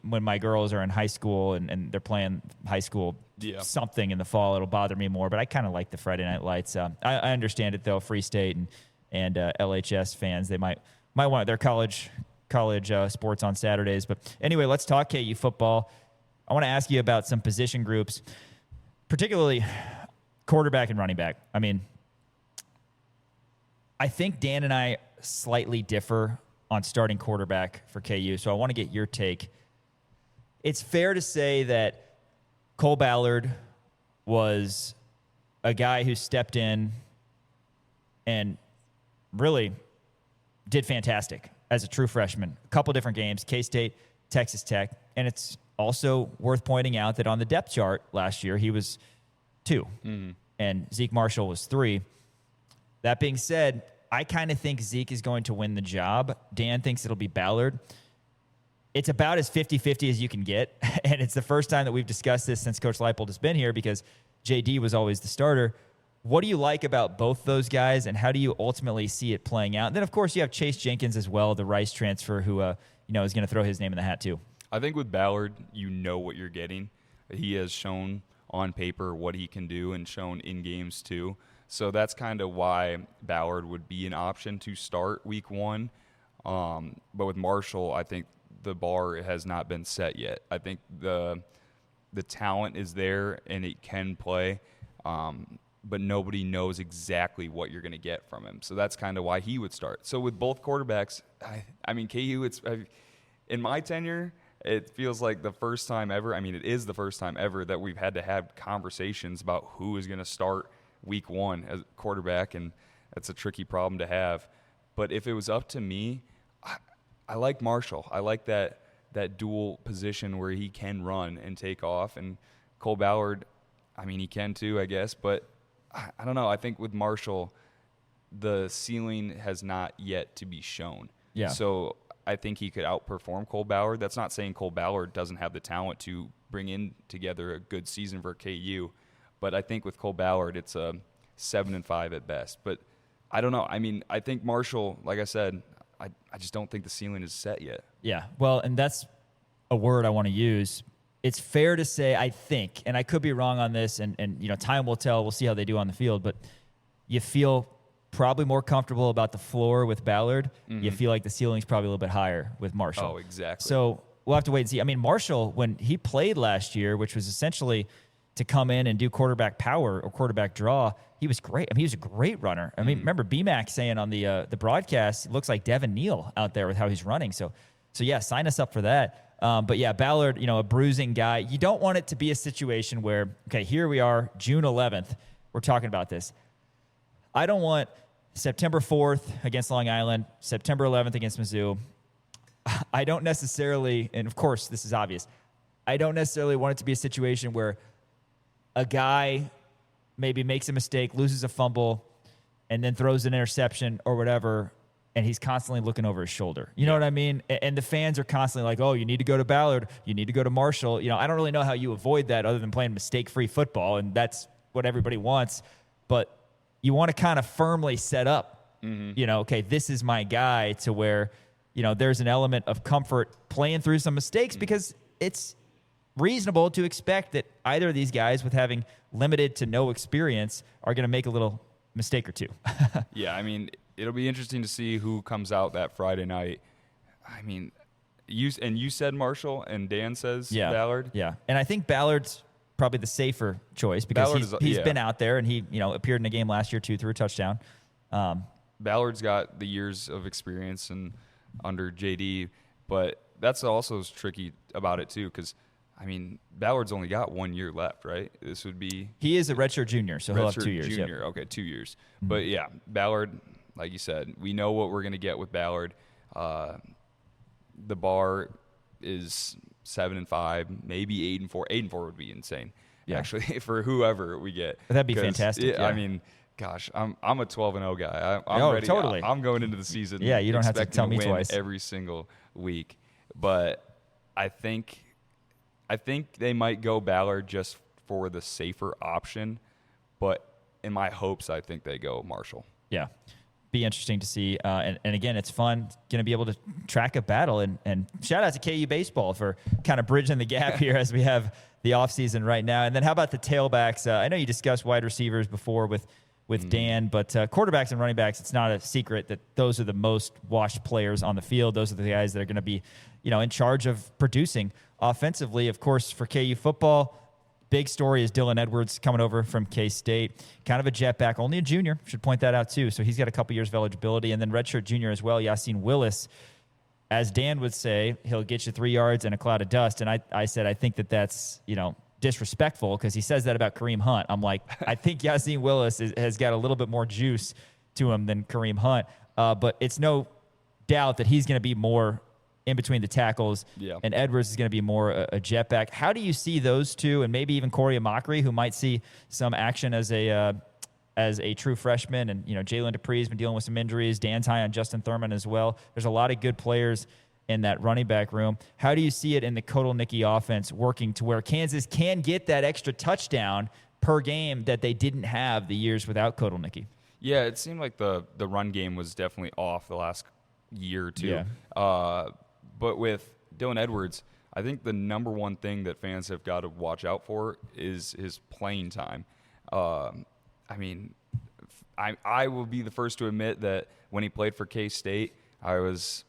my girls are in high school and they're playing high school something in the fall, it'll bother me more. But I kind of like the Friday night lights. I understand it, though. Free State and LHS fans, they might want their college sports on Saturdays. But anyway, let's talk KU football. I want to ask you about some position groups, particularly quarterback and running back. I mean, I think Dan and I slightly differ on starting quarterback for KU, so I want to get your take. It's fair to say that Cole Ballard was a guy who stepped in and really did fantastic as a true freshman. A couple different games, K-State, Texas Tech, and it's also worth pointing out that on the depth chart last year, he was 2, and Zeke Marshall was 3. That being said, I kind of think Zeke is going to win the job. Dan thinks it'll be Ballard. It's about as 50-50 as you can get, and it's the first time that we've discussed this since Coach Leipold has been here, because JD was always the starter. What do you like about both those guys, and how do you ultimately see it playing out? And then, of course, you have Chase Jenkins as well, the Rice transfer, who is going to throw his name in the hat too. I think with Ballard, you know what you're getting. He has shown on paper what he can do, and shown in games too. So that's kind of why Ballard would be an option to start week 1. But with Marshall, I think the bar has not been set yet. I think the talent is there and it can play, but nobody knows exactly what you're going to get from him. So that's kind of why he would start. So with both quarterbacks, I mean, KU, in my tenure, it feels like the first time ever. I mean, it is the first time ever that we've had to have conversations about who is going to start week 1 as quarterback, and that's a tricky problem to have. But if it was up to me, I like Marshall. I like that dual position where he can run and take off. And Cole Ballard, I mean, he can too, I guess. But I don't know. I think with Marshall, the ceiling has not yet to be shown. Yeah. So I think he could outperform Cole Ballard. That's not saying Cole Ballard doesn't have the talent to bring in together a good season for KU. But I think with Cole Ballard, it's a 7-5 at best. But I don't know. I mean, I think Marshall, like I said, I just don't think the ceiling is set yet. Yeah, well, and that's a word I want to use. It's fair to say, I think, and I could be wrong on this, and time will tell. We'll see how they do on the field, but you feel probably more comfortable about the floor with Ballard. Mm-hmm. You feel like the ceiling's probably a little bit higher with Marshall. Oh, exactly. So we'll have to wait and see. I mean, Marshall, when he played last year, which was essentially to come in and do quarterback power or quarterback draw, he was great. I mean, he was a great runner. I mean, remember BMAC saying on the broadcast, it looks like Devin Neal out there with how he's running. So yeah, sign us up for that. But yeah, Ballard, a bruising guy. You don't want it to be a situation where, okay, here we are, June 11th. We're talking about this. I don't want September 4th against Long Island, September 11th against Mizzou. I don't necessarily, and of course this is obvious, I don't necessarily want it to be a situation where a guy maybe makes a mistake, loses a fumble, and then throws an interception or whatever, and he's constantly looking over his shoulder. You know what I mean? And the fans are constantly like, oh, you need to go to Ballard, you need to go to Marshall. I don't really know how you avoid that other than playing mistake-free football, and that's what everybody wants. But you want to kind of firmly set up, okay, this is my guy, to where, there's an element of comfort playing through some mistakes because it's reasonable to expect that either of these guys, with having limited to no experience, are going to make a little mistake or two. Yeah, I mean, it'll be interesting to see who comes out that Friday night. I mean, you said Marshall, and Dan says Ballard. Yeah, and I think Ballard's probably the safer choice because he's been out there and he appeared in a game last year too, threw a touchdown. Ballard's got the years of experience and under JD, but that's also tricky about it too because, I mean, Ballard's only got 1 year left, right? This would be... He is a redshirt junior, so he'll have 2 years. Junior, yep. Okay, 2 years. Mm-hmm. But, yeah, Ballard, like you said, we know what we're going to get with Ballard. The bar is 7-5, maybe 8-4. 8-4 would be insane, actually, for whoever we get. That'd be fantastic. I mean, gosh, I'm a 12-0 guy. I'm ready. Totally. I'm going into the season. Yeah, you don't have to tell me twice. Every single week. But I think they might go Ballard just for the safer option, but in my hopes, I think they go Marshall. Yeah, be interesting to see. And again, it's fun going to be able to track a battle. And shout out to KU baseball for kind of bridging the gap here as we have the offseason right now. And then how about the tailbacks? I know you discussed wide receivers before with Dan, but quarterbacks and running backs, it's not a secret that those are the most washed players on the field. Those are the guys that are going to be, in charge of producing offensively. Of course, for KU football, big story is Dylan Edwards coming over from K-State. Kind of a jetback, only a junior, should point that out too. So he's got a couple years of eligibility. And then redshirt junior as well, Yassine Willis. As Dan would say, he'll get you 3 yards and a cloud of dust. And I said, I think that's, disrespectful because he says that about Kareem Hunt. I'm like, I think Yassine Willis has got a little bit more juice to him than Kareem Hunt. But it's no doubt that he's going to be more in between the tackles, and Edwards is going to be more a jetback. How do you see those two, and maybe even Corey Amakri, who might see some action as a true freshman, and Jalen Dupree's been dealing with some injuries. Dan's high on Justin Thurman as well. There's a lot of good players in that running back room. How do you see it in the Kotelnicki offense working to where Kansas can get that extra touchdown per game that they didn't have the years without Kotelnicki? Yeah, it seemed like the run game was definitely off the last year or two. Yeah. But with Dylan Edwards, I think the number one thing that fans have got to watch out for is his playing time. I mean, I will be the first to admit that when he played for K-State, I was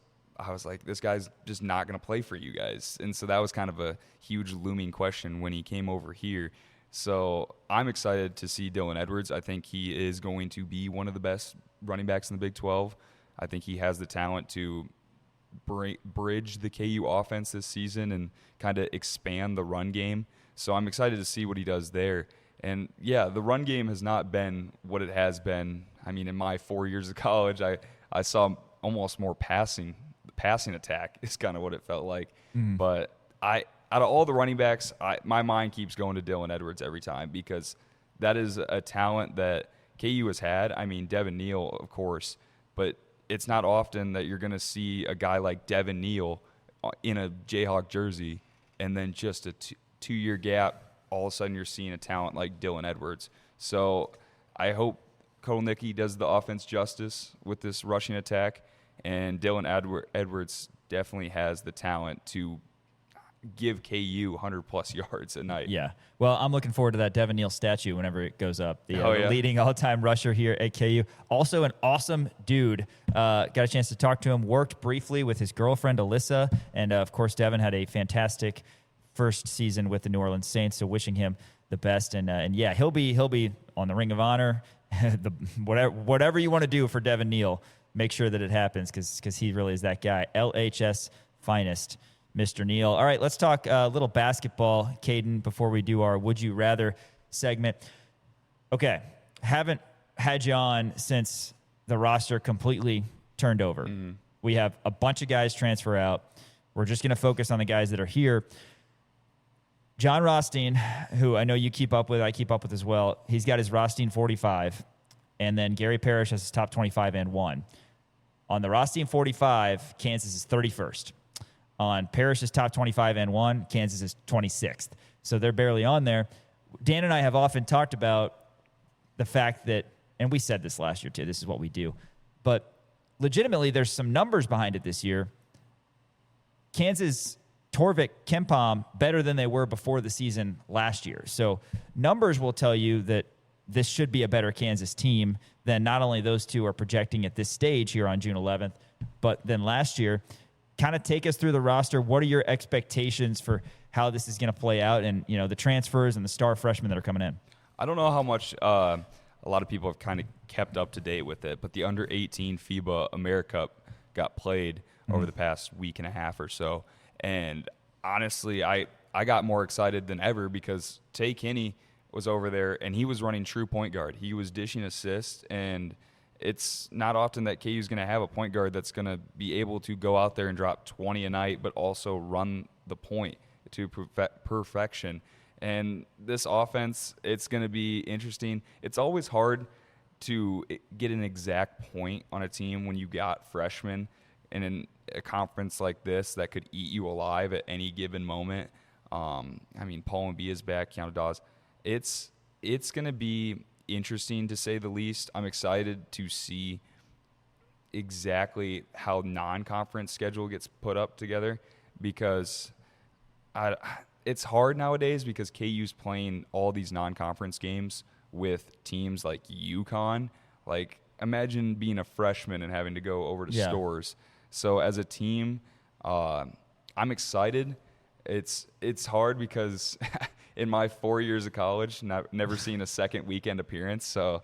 like, this guy's just not going to play for you guys. And so that was kind of a huge looming question when he came over here. So I'm excited to see Dylan Edwards. I think he is going to be one of the best running backs in the Big 12. I think he has the talent to bridge the KU offense this season and kind of expand the run game. So I'm excited to see what he does there. And, yeah, the run game has not been what it has been. I mean, in my 4 years of college, I saw almost more passing attack is kind of what it felt like. But out of all the running backs, my mind keeps going to Dylan Edwards every time because that is a talent that KU has had. I mean, Devin Neal, of course, but it's not often that you're going to see a guy like Devin Neal in a Jayhawk jersey and then just a 2 year gap, all of a sudden you're seeing a talent like Dylan Edwards. So I hope Kotelnicki does the offense justice with this rushing attack, and Dylan Edwards definitely has the talent to give KU 100-plus yards a night. Yeah. Well, I'm looking forward to that Devin Neal statue whenever it goes up. The yeah. leading all-time rusher here at KU. Also an awesome dude. Got a chance to talk to him. Worked briefly with his girlfriend, Alyssa. And, of course, Devin had a fantastic first season with the New Orleans Saints, so wishing him the best. And yeah, he'll be on the Ring of Honor. Whatever you want to do for Devin Neal, make sure that it happens because he really is that guy. LHS finest, Mr. Neal. All right, let's talk a little basketball, Caden, before we do our Would You Rather segment. Okay, haven't had you on since the roster completely turned over. Mm-hmm. We have a bunch of guys transfer out. We're just going to focus on the guys that are here. John Rothstein, who I know you keep up with, I keep up with as well, he's got his Rothstein 45, and then Gary Parrish has his top 25 and 1. On the Rothstein 45, Kansas is 31st. On Parrish's top 25 and 1, Kansas is 26th. So they're barely on there. Dan and I have often talked about the fact that, and we said this last year too, this is what we do, but legitimately there's some numbers behind it this year. Kansas, Torvik, Kempom better than they were before the season last year. So numbers will tell you that this should be a better Kansas team than not only those two are projecting at this stage here on June 11th, but then last year. Kind of take us through the roster. What are your expectations for how this is going to play out and, the transfers and the star freshmen that are coming in? I don't know how much a lot of people have kind of kept up to date with it, but the under-18 FIBA AmeriCup got played over the past week and a half or so. And honestly, I got more excited than ever because Tay Kinney was over there, and he was running true point guard. He was dishing assists, and it's not often that KU is going to have a point guard that's going to be able to go out there and drop 20 a night, but also run the point to perfection. And this offense, it's going to be interesting. It's always hard to get an exact point on a team when you got freshmen in a conference like this that could eat you alive at any given moment. Paul Mabia is back, Keanu Dawes. It's going to be interesting to say the least. I'm excited to see exactly how non-conference schedule gets put up together because it's hard nowadays because KU's playing all these non-conference games with teams like UConn. Like, imagine being a freshman and having to go over to stores. So as a team, I'm excited. It's hard because in my 4 years of college, never seen a second weekend appearance. So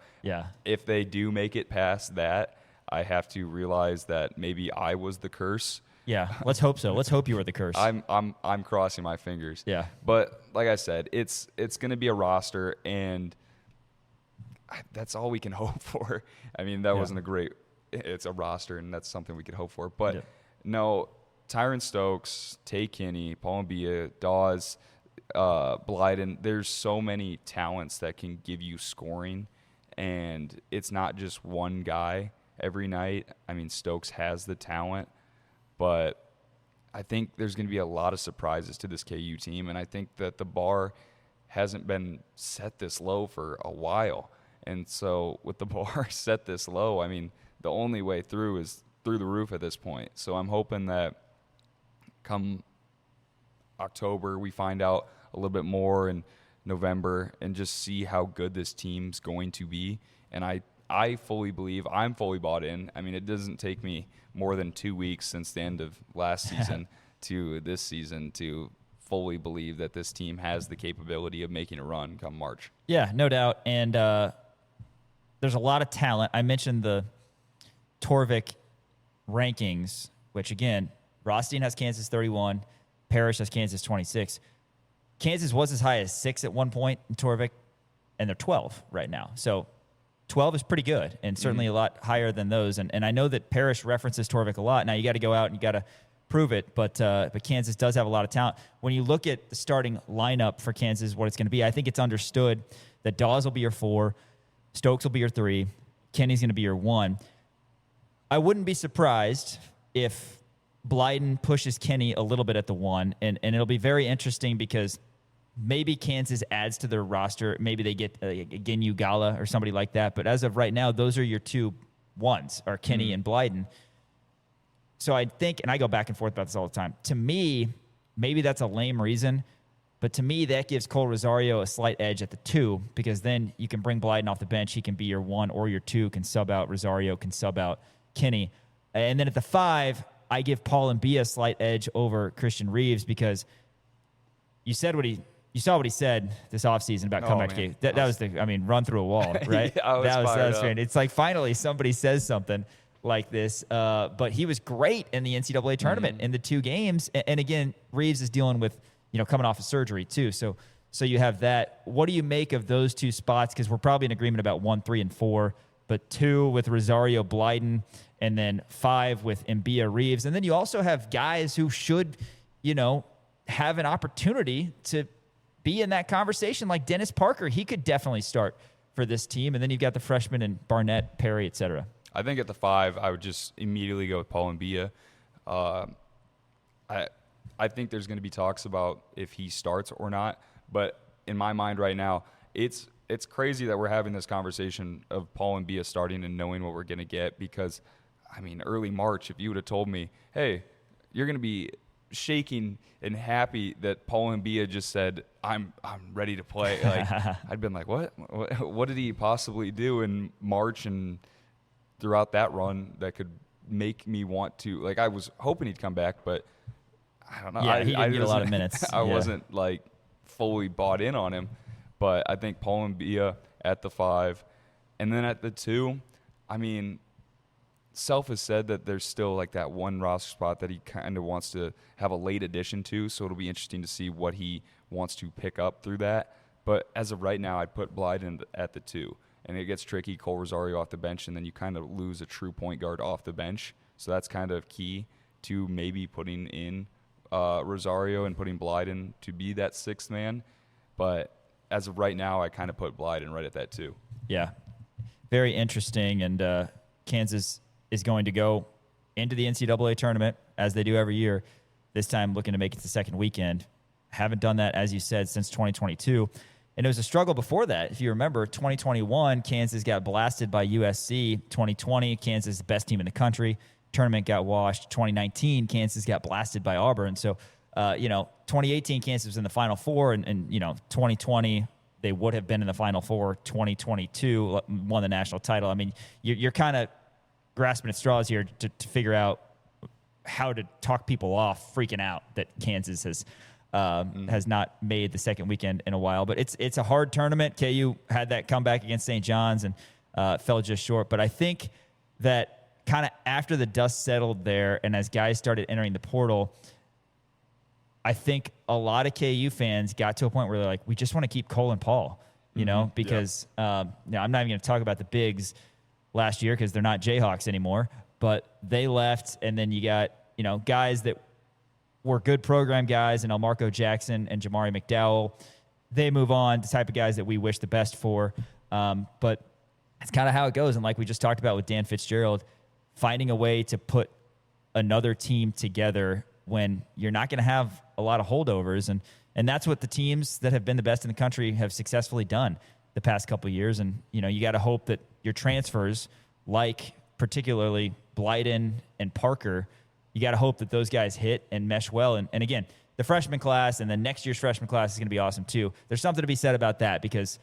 if they do make it past that, I have to realize that maybe I was the curse. Yeah, let's hope so. Let's hope you were the curse. I'm crossing my fingers. Yeah. But like I said, it's going to be a roster, and that's all we can hope for. I mean, that wasn't it's a roster, and that's something we could hope for. But no, Tyron Stokes, Tay Kinney, Paul Mabia, Dawes, Blyden, there's so many talents that can give you scoring, and it's not just one guy every night. I mean, Stokes has the talent, but I think there's going to be a lot of surprises to this KU team, and I think that the bar hasn't been set this low for a while. And so with the bar set this low, I mean, the only way through is through the roof at this point. So I'm hoping that come October we find out a little bit more, in November, and just see how good this team's going to be. And I fully believe, I'm fully bought in. I mean, it doesn't take me more than 2 weeks since the end of last season to this season to fully believe that this team has the capability of making a run come March. Yeah, no doubt. And there's a lot of talent. I mentioned the Torvik rankings, which, again, Rothstein has Kansas 31, Parrish has Kansas 26. Kansas was as high as 6 at one point in Torvik, and they're 12 right now. So 12 is pretty good, and certainly a lot higher than those. And I know that Parrish references Torvik a lot. Now, you got to go out and you got to prove it, but Kansas does have a lot of talent. When you look at the starting lineup for Kansas, what it's going to be, I think it's understood that Dawes will be your 4, Stokes will be your 3, Kenny's going to be your 1. I wouldn't be surprised if Blyden pushes Kenny a little bit at the 1, and it'll be very interesting because maybe Kansas adds to their roster. Maybe they get Ginu Gala or somebody like that. But as of right now, those are your two ones, are Kenny and Blyden. So I think, and I go back and forth about this all the time, to me, maybe that's a lame reason, but to me, that gives Cole Rosario a slight edge at the 2, because then you can bring Blyden off the bench. He can be your 1 or your 2, can sub out Rosario, can sub out Kenny. And then at the 5, I give Paul Mbia a slight edge over Christian Reeves, because you saw what he said this offseason about comeback game. That was run through a wall, right? Yeah, that was great. It's like finally somebody says something like this. But he was great in the NCAA tournament in the 2 games. And again, Reeves is dealing with, coming off of surgery too. So you have that. What do you make of those 2 spots? Because we're probably in agreement about 1, 3, and 4, but 2 with Rosario, Blyden, and then 5 with Mbia, Reeves. And then you also have guys who should, have an opportunity to be in that conversation, like Dennis Parker. He could definitely start for this team. And then you've got the freshmen and Barnett, Perry, et cetera. I think at the 5, I would just immediately go with Paul Mbia. I think there's going to be talks about if he starts or not. But in my mind right now, it's crazy that we're having this conversation of Paul Mbia starting and knowing what we're going to get, because, early March, if you would have told me, hey, you're going to be shaking and happy that Paul Mbia just said, I'm ready to play. Like, I'd been like, what did he possibly do in March and throughout that run that could make me want to, like, I was hoping he'd come back, but I don't know. Yeah, he didn't get a lot of minutes. I wasn't fully bought in on him, but I think Paul Mbia at the 5, and then at the 2, Self has said that there's still that one roster spot that he kind of wants to have a late addition to, so it'll be interesting to see what he wants to pick up through that. But as of right now, I'd put Blyden at the 2, and it gets tricky. Cole Rosario off the bench, and then you kind of lose a true point guard off the bench, so that's kind of key to maybe putting in Rosario and putting Blyden to be that 6th man. But as of right now, I kind of put Blyden right at that 2. Yeah, very interesting. And Kansas is going to go into the NCAA tournament, as they do every year, this time looking to make it the second weekend. Haven't done that, as you said, since 2022. And it was a struggle before that. If you remember, 2021, Kansas got blasted by USC. 2020, Kansas, the best team in the country. Tournament got washed. 2019, Kansas got blasted by Auburn. So, 2018, Kansas was in the Final Four, and 2020, they would have been in the Final Four. 2022, won the national title. You're kind of grasping at straws here to figure out how to talk people off freaking out that Kansas has not made the second weekend in a while. But it's a hard tournament. KU had that comeback against St. John's and fell just short. But I think that kind of after the dust settled there and as guys started entering the portal, I think a lot of KU fans got to a point where they're like, we just want to keep Cole and Paul, because I'm not even going to talk about the bigs last year because they're not Jayhawks anymore, but they left. And then you got, guys that were good program guys, and Elmarco Jackson and Jamari McDowell. They move on, the type of guys that we wish the best for. But it's kind of how it goes. And like we just talked about with Dan Fitzgerald, finding a way to put another team together when you're not going to have a lot of holdovers. And that's what the teams that have been the best in the country have successfully done the past couple of years. And, you got to hope that your transfers, like particularly Blyden and Parker, you got to hope that those guys hit and mesh well. And again, the freshman class and then next year's freshman class is going to be awesome too. There's something to be said about that, because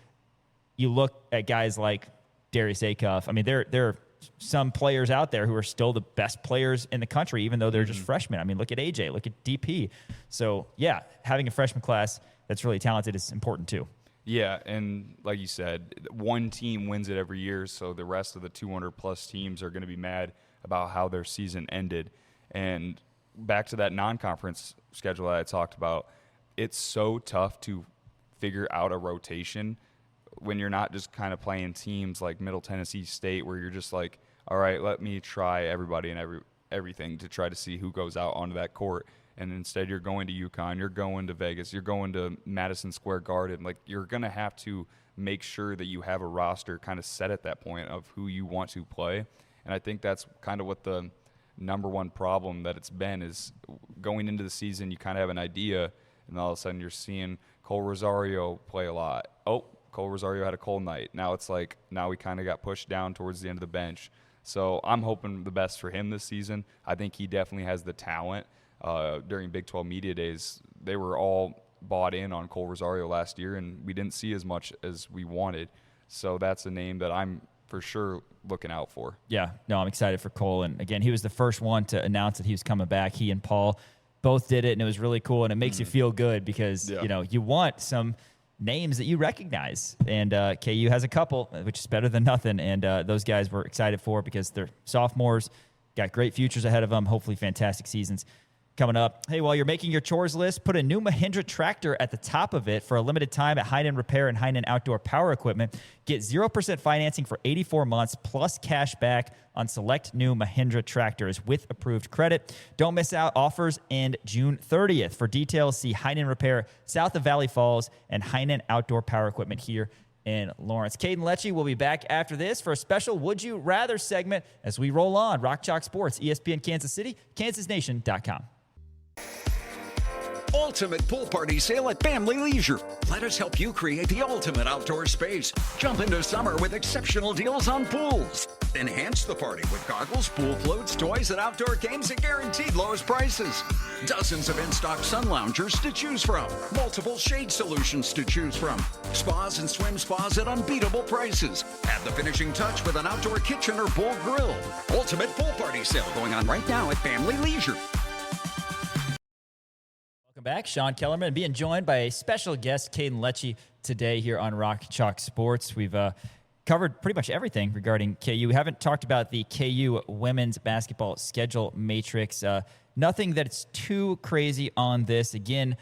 you look at guys like Darius Acuff. There are some players out there who are still the best players in the country, even though they're just freshmen. Look at AJ, look at DP. So, yeah, having a freshman class that's really talented is important too. Yeah, and like you said, one team wins it every year, so the rest of the 200-plus teams are going to be mad about how their season ended. And back to that non-conference schedule that I talked about, it's so tough to figure out a rotation when you're not just kind of playing teams like Middle Tennessee State, where you're just like, all right, let me try everybody and everything to try to see who goes out onto that court. And instead you're going to UConn, you're going to Vegas, you're going to Madison Square Garden. Like, you're going to have to make sure that you have a roster kind of set at that point of who you want to play. And I think that's kind of what the number one problem that it's been is going into the season, you kind of have an idea and all of a sudden you're seeing Cole Rosario play a lot. Oh, Cole Rosario had a cold night. Now it's like, now we kind of got pushed down towards the end of the bench. So I'm hoping the best for him this season. I think he definitely has the talent. During Big 12 Media Days, they were all bought in on Cole Rosario last year, and we didn't see as much as we wanted. So that's a name that I'm for sure looking out for. Yeah, no, I'm excited for Cole. And again, he was the first one to announce that he was coming back. He and Paul both did it, and it was really cool. And it makes you feel good because, you want some names that you recognize. And KU has a couple, which is better than nothing. And those guys we're excited for because they're sophomores, got great futures ahead of them, hopefully fantastic seasons coming up. Hey, while you're making your chores list, put a new Mahindra tractor at the top of it for a limited time at Heinen Repair and Heinen Outdoor Power Equipment. Get 0% financing for 84 months plus cash back on select new Mahindra tractors with approved credit. Don't miss out. Offers end June 30th. For details, see Heinen Repair south of Valley Falls and Heinen Outdoor Power Equipment here in Lawrence. Caden Letsche will be back after this for a special Would You Rather segment as we roll on. Rock Chalk Sports, ESPN Kansas City, kansasnation.com. Ultimate pool party sale at Family Leisure. Let us help you create the ultimate outdoor space. Jump into summer with exceptional deals on pools. Enhance the party with goggles, pool floats, toys, and outdoor games at guaranteed lowest prices. Dozens of in-stock sun loungers to choose from. Multiple shade solutions to choose from. Spas and swim spas at unbeatable prices. Add the finishing touch with an outdoor kitchen or pool grill. Ultimate pool party sale going on right now at Family Leisure. Welcome back. Sean Kellerman being joined by a special guest, Caden Letsche, today here on Rock Chalk Sports. We've covered pretty much everything regarding KU. We haven't talked about the KU women's basketball schedule matrix. Nothing that's too crazy on this. Again,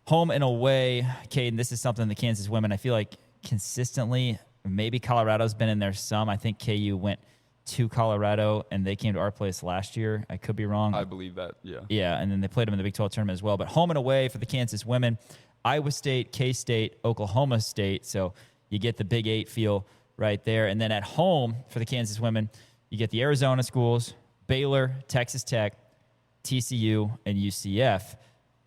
home and away, Caden, this is something the Kansas women, I feel like consistently, maybe Colorado's been in there some. I think KU went to Colorado, and they came to our place last year. I could be wrong. I believe that, yeah. Yeah, and then they played them in the Big 12 tournament as well. But home and away for the Kansas women, Iowa State, K-State, Oklahoma State. So you get the Big 8 feel right there. And then at home for the Kansas women, you get the Arizona schools, Baylor, Texas Tech, TCU, and UCF.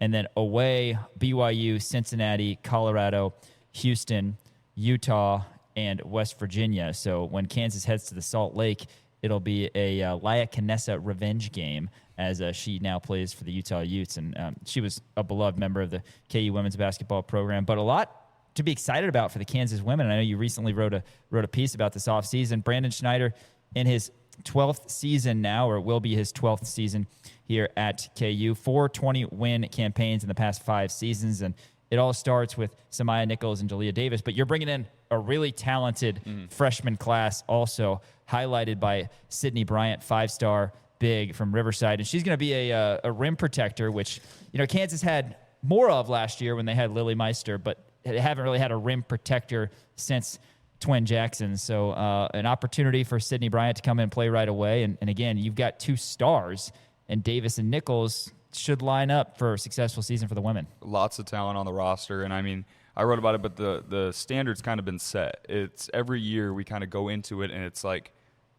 And then away, BYU, Cincinnati, Colorado, Houston, Utah, and West Virginia. So when Kansas heads to the Salt Lake, it'll be a Laia Canessa revenge game as she now plays for the Utah Utes. And she was a beloved member of the KU women's basketball program. But a lot to be excited about for the Kansas women. I know you recently wrote a piece about this offseason. Brandon Schneider in his 12th season now, or it will be his 12th season here at KU. 4 20-win campaigns in the past 5 seasons. And it all starts with Samaya Nichols and Jalea Davis. But you're bringing in a really talented freshman class also, highlighted by Sydney Bryant, 5-star big from Riverside. And she's going to be a rim protector, which, Kansas had more of last year when they had Lily Meister, but they haven't really had a rim protector since Twin Jackson. So an opportunity for Sydney Bryant to come in and play right away. And again, you've got 2 stars, and Davis and Nichols should line up for a successful season for the women. Lots of talent on the roster, and I mean, I wrote about it, but the standard's kind of been set. It's every year we kind of go into it, and it's like,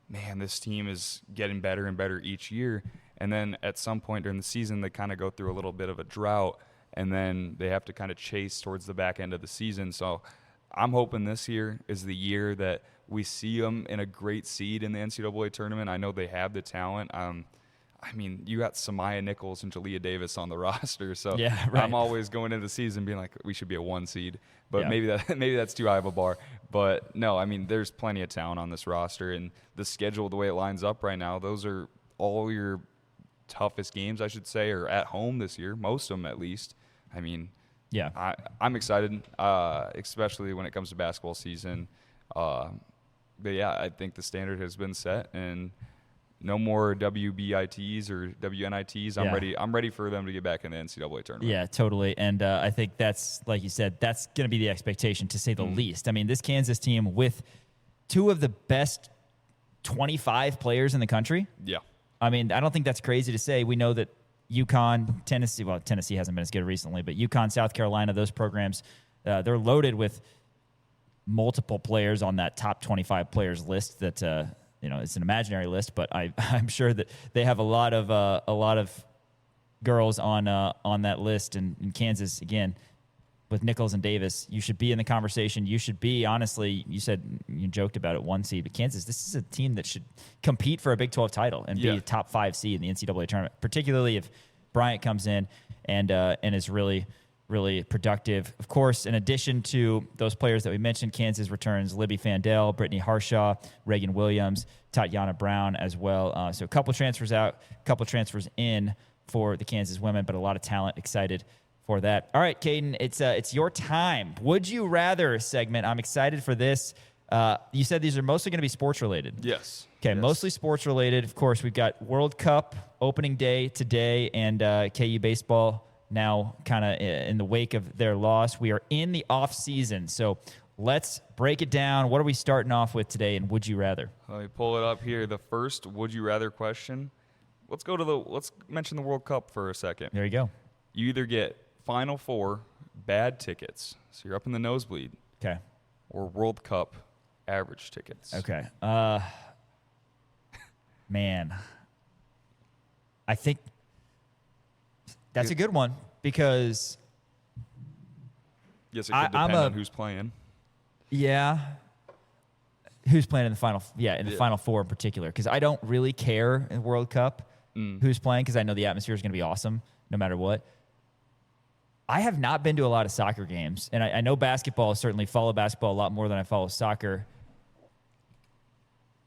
man, this team is getting better and better each year. And then at some point during the season, they kind of go through a little bit of a drought, and then they have to kind of chase towards the back end of the season. So I'm hoping this year is the year that we see them in a great seed in the NCAA tournament. I know they have the talent. I mean, you got Samaya Nichols and Jalea Davis on the roster, so yeah, right. I'm always going into the season being like, we should be a 1 seed, but maybe that's too high of a bar. But no, I mean, there's plenty of talent on this roster, and the schedule, the way it lines up right now, those are all your toughest games, I should say, are at home this year, most of them at least. I mean, yeah, I'm excited, especially when it comes to basketball season. But yeah, I think the standard has been set, and no more WBITs or WNITs. I'm ready for them to get back in the NCAA tournament. Yeah, totally. And I think that's, like you said, that's going to be the expectation, to say the least. I mean, this Kansas team with 2 of the best 25 players in the country. Yeah. I mean, I don't think that's crazy to say. We know that UConn, Tennessee, well, Tennessee hasn't been as good recently, but UConn, South Carolina, those programs, they're loaded with multiple players on that top 25 players list that it's an imaginary list, but I'm sure that they have a lot of girls on that list, and Kansas again with Nichols and Davis, you should be in the conversation. You should be, honestly, you said you joked about it, 1 seed, but Kansas, this is a team that should compete for a Big 12 title and be a top 5 seed in the NCAA tournament, particularly if Bryant comes in and is really, really productive. Of course, in addition to those players that we mentioned, Kansas returns Libby Fandel, Brittany Harshaw, Reagan Williams, Tatiana Brown as well. So a couple transfers out, a couple transfers in for the Kansas women, but a lot of talent. Excited for that. All right, Caden, it's your time. Would you rather segment? I'm excited for this. You said these are mostly going to be sports related. Yes. Okay, yes. Mostly sports related. Of course, we've got World Cup opening day today, and KU baseball now kind of in the wake of their loss. We are in the off season, so let's break it down. What are we starting off with today, and would you rather? Let me pull it up here. The first would you rather question. Let's mention the World Cup for a second. There you go. You either get Final Four bad tickets, so you're up in the nosebleed. Okay. Or World Cup average tickets. Okay. Man, I think that's a good one because yes, it could depend on who's playing. Yeah. Who's playing in the final? Yeah, in the Final Four in particular, because I don't really care in World Cup who's playing because I know the atmosphere is going to be awesome no matter what. I have not been to a lot of soccer games, and I know basketball. Certainly follow basketball a lot more than I follow soccer.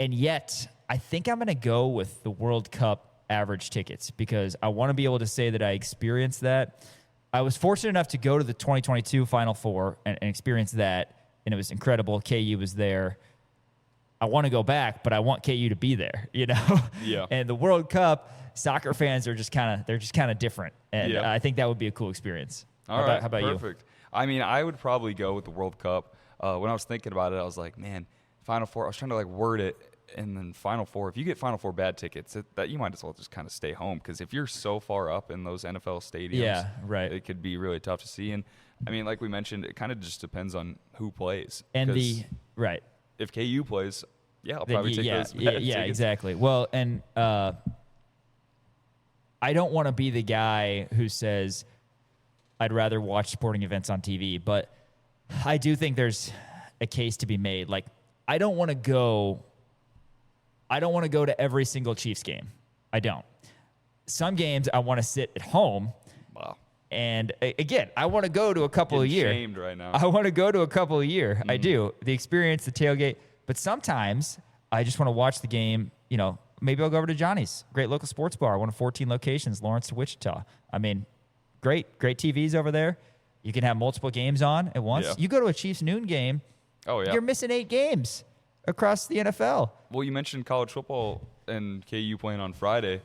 And yet, I think I'm going to go with the World Cup average tickets because I want to be able to say that I experienced that. I was fortunate enough to go to the 2022 Final Four and experience that, and it was incredible. KU was there. I want to go back, but I want KU to be there, you know? Yeah. And the World Cup, soccer fans are just kind of different, and I think that would be a cool experience. How about you? Perfect. I mean, I would probably go with the World Cup. When I was thinking about it, I was like, man, Final Four. I was trying to word it, and then Final Four. If you get Final Four bad tickets, that you might as well just kind of stay home because if you're so far up in those NFL stadiums, it could be really tough to see. And I mean, like we mentioned, it kind of just depends on who plays. And if KU plays, I'll probably take those bad tickets. Yeah, exactly. Well, and I don't want to be the guy who says I'd rather watch sporting events on TV, but I do think there's a case to be made. Like, I don't want to go to every single Chiefs game. I don't. Some games I want to sit at home. Wow. And again, I want to go to a couple a year. Shamed right now. I want to go to a couple a year. I do. The experience, the tailgate. But sometimes I just want to watch the game. You know, maybe I'll go over to Johnny's, great local sports bar, one of 14 locations, Lawrence to Wichita. I mean, great TVs over there. You can have multiple games on at once. Yeah. You go to a Chiefs noon game. Oh, yeah. You're missing 8 games across the NFL. Well, you mentioned college football and KU playing on Friday.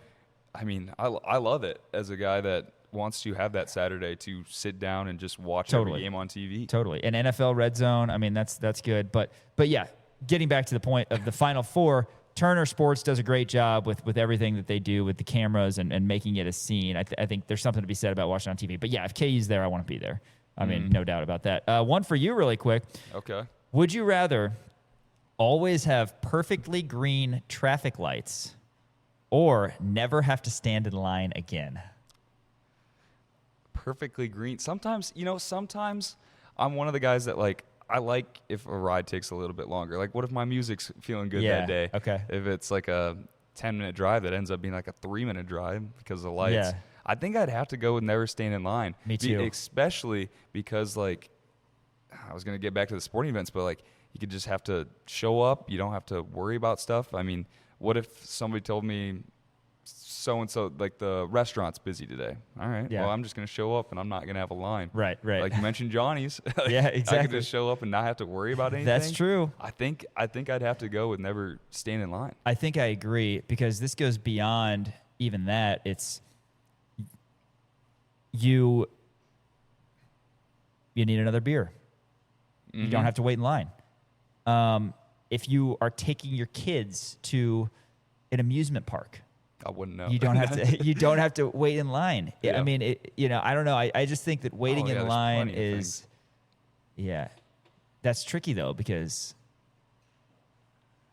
I mean, I love it as a guy that wants to have that Saturday to sit down and just watch every game on TV. Totally. And NFL Red Zone, I mean, that's good. But yeah, getting back to the point of the Final Four, Turner Sports does a great job with everything that they do with the cameras and making it a scene. I think there's something to be said about watching on TV. But yeah, if KU's there, I want to be there. I mean, no doubt about that. One for you really quick. Okay. Would you rather always have perfectly green traffic lights or never have to stand in line again? Perfectly green. Sometimes I'm one of the guys that I like if a ride takes a little bit longer. Like, what if my music's feeling good that day? Okay. If it's like a 10-minute drive that ends up being like a 3-minute drive because of the lights. Yeah. I think I'd have to go with never staying in line. Me too. Especially because, I was going to get back to the sporting events, but, you could just have to show up. You don't have to worry about stuff. I mean, what if somebody told me so-and-so, the restaurant's busy today? All right. Yeah. Well, I'm just going to show up, and I'm not going to have a line. Right. Like you mentioned Johnny's. Yeah, exactly. I could just show up and not have to worry about anything. That's true. I think I'd have to go with never staying in line. I think I agree because this goes beyond even that. It's you need another beer. You don't have to wait in line. If you are taking your kids to an amusement park, I wouldn't know. you don't have to wait in line. Yeah. I mean, I don't know. I just think that waiting in line is, that's tricky though, because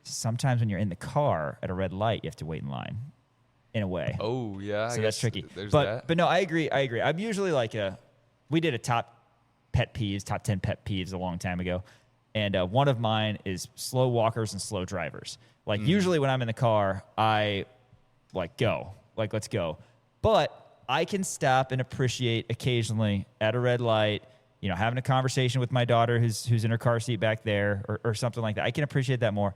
sometimes when you're in the car at a red light, you have to wait in line. in a way. Oh, yeah. So that's tricky. There's but that. but no, I agree. I'm usually like we did a top 10 pet peeves a long time ago. And one of mine is slow walkers and slow drivers. Like usually when I'm in the car, I let's go. But I can stop and appreciate occasionally at a red light, having a conversation with my daughter who's in her car seat back there or something like that. I can appreciate that more.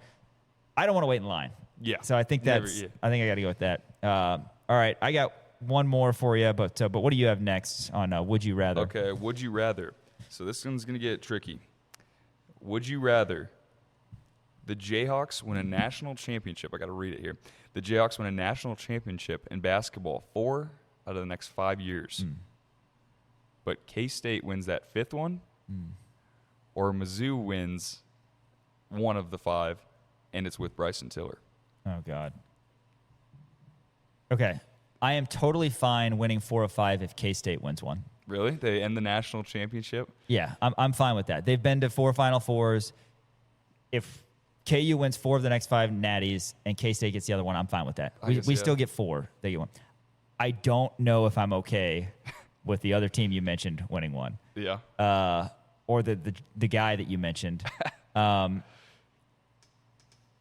I don't want to wait in line. Yeah. So I think I think I got to go with that. All right. I got one more for you, but what do you have next on Would You Rather? Okay. Would you rather? So this one's going to get tricky. Would you rather the Jayhawks win a national championship? I got to read it here. The Jayhawks win a national championship in basketball 4 out of the next 5 years. But K-State wins that 5th one, or Mizzou wins one of the 5, and it's with Bryson Tiller. Oh, God. Okay. I am totally fine winning 4 of 5 if K-State wins one. Really? They end the national championship? Yeah, I'm fine with that. They've been to 4 Final Fours. If KU wins 4 of the next 5 natties and K-State gets the other one, I'm fine with that. We still get 4. They get 1. I don't know if I'm okay with the other team you mentioned winning one. Yeah. Or the guy that you mentioned. One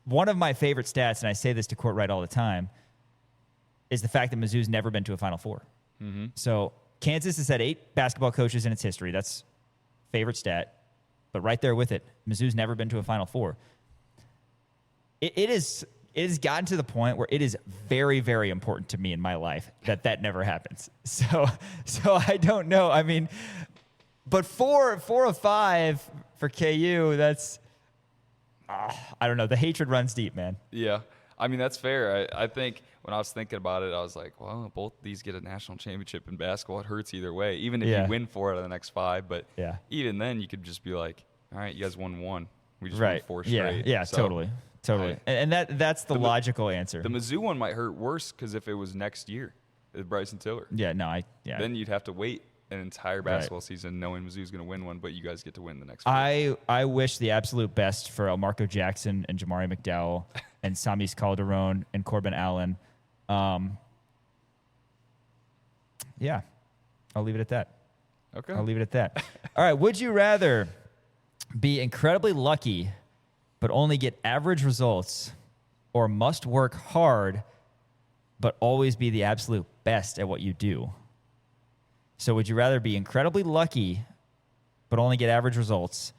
of my favorite stats, and I say this to Court Wright all the time, is the fact that Mizzou's never been to a Final Four. Mm-hmm. So Kansas has had 8 basketball coaches in its history. That's favorite stat. But right there with it, Mizzou's never been to a Final Four. It has gotten to the point where it is very, very important to me in my life that never happens. So I don't know. I mean, but 4 of 5 for KU, that's, I don't know. The hatred runs deep, man. Yeah. I mean, that's fair. I think when I was thinking about it, I was like, well, both these get a national championship in basketball. It hurts either way, even if you win 4 out of the next 5. But even then, you could just be like, all right, you guys won 1. We just won 4 straight. Yeah, so, totally. And that's the logical answer. The Mizzou one might hurt worse because if it was next year, Bryson Tiller. Then you'd have to wait an entire basketball season knowing Mizzou's going to win one, but you guys get to win the next one. I wish the absolute best for Elmarco Jackson and Jamari McDowell and Samis Calderon and Corbin Allen. I'll leave it at that. Okay. I'll leave it at that. All right. Would you rather be incredibly lucky but only get average results, or must work hard but always be the absolute best at what you do? So would you rather be incredibly lucky but only get average results,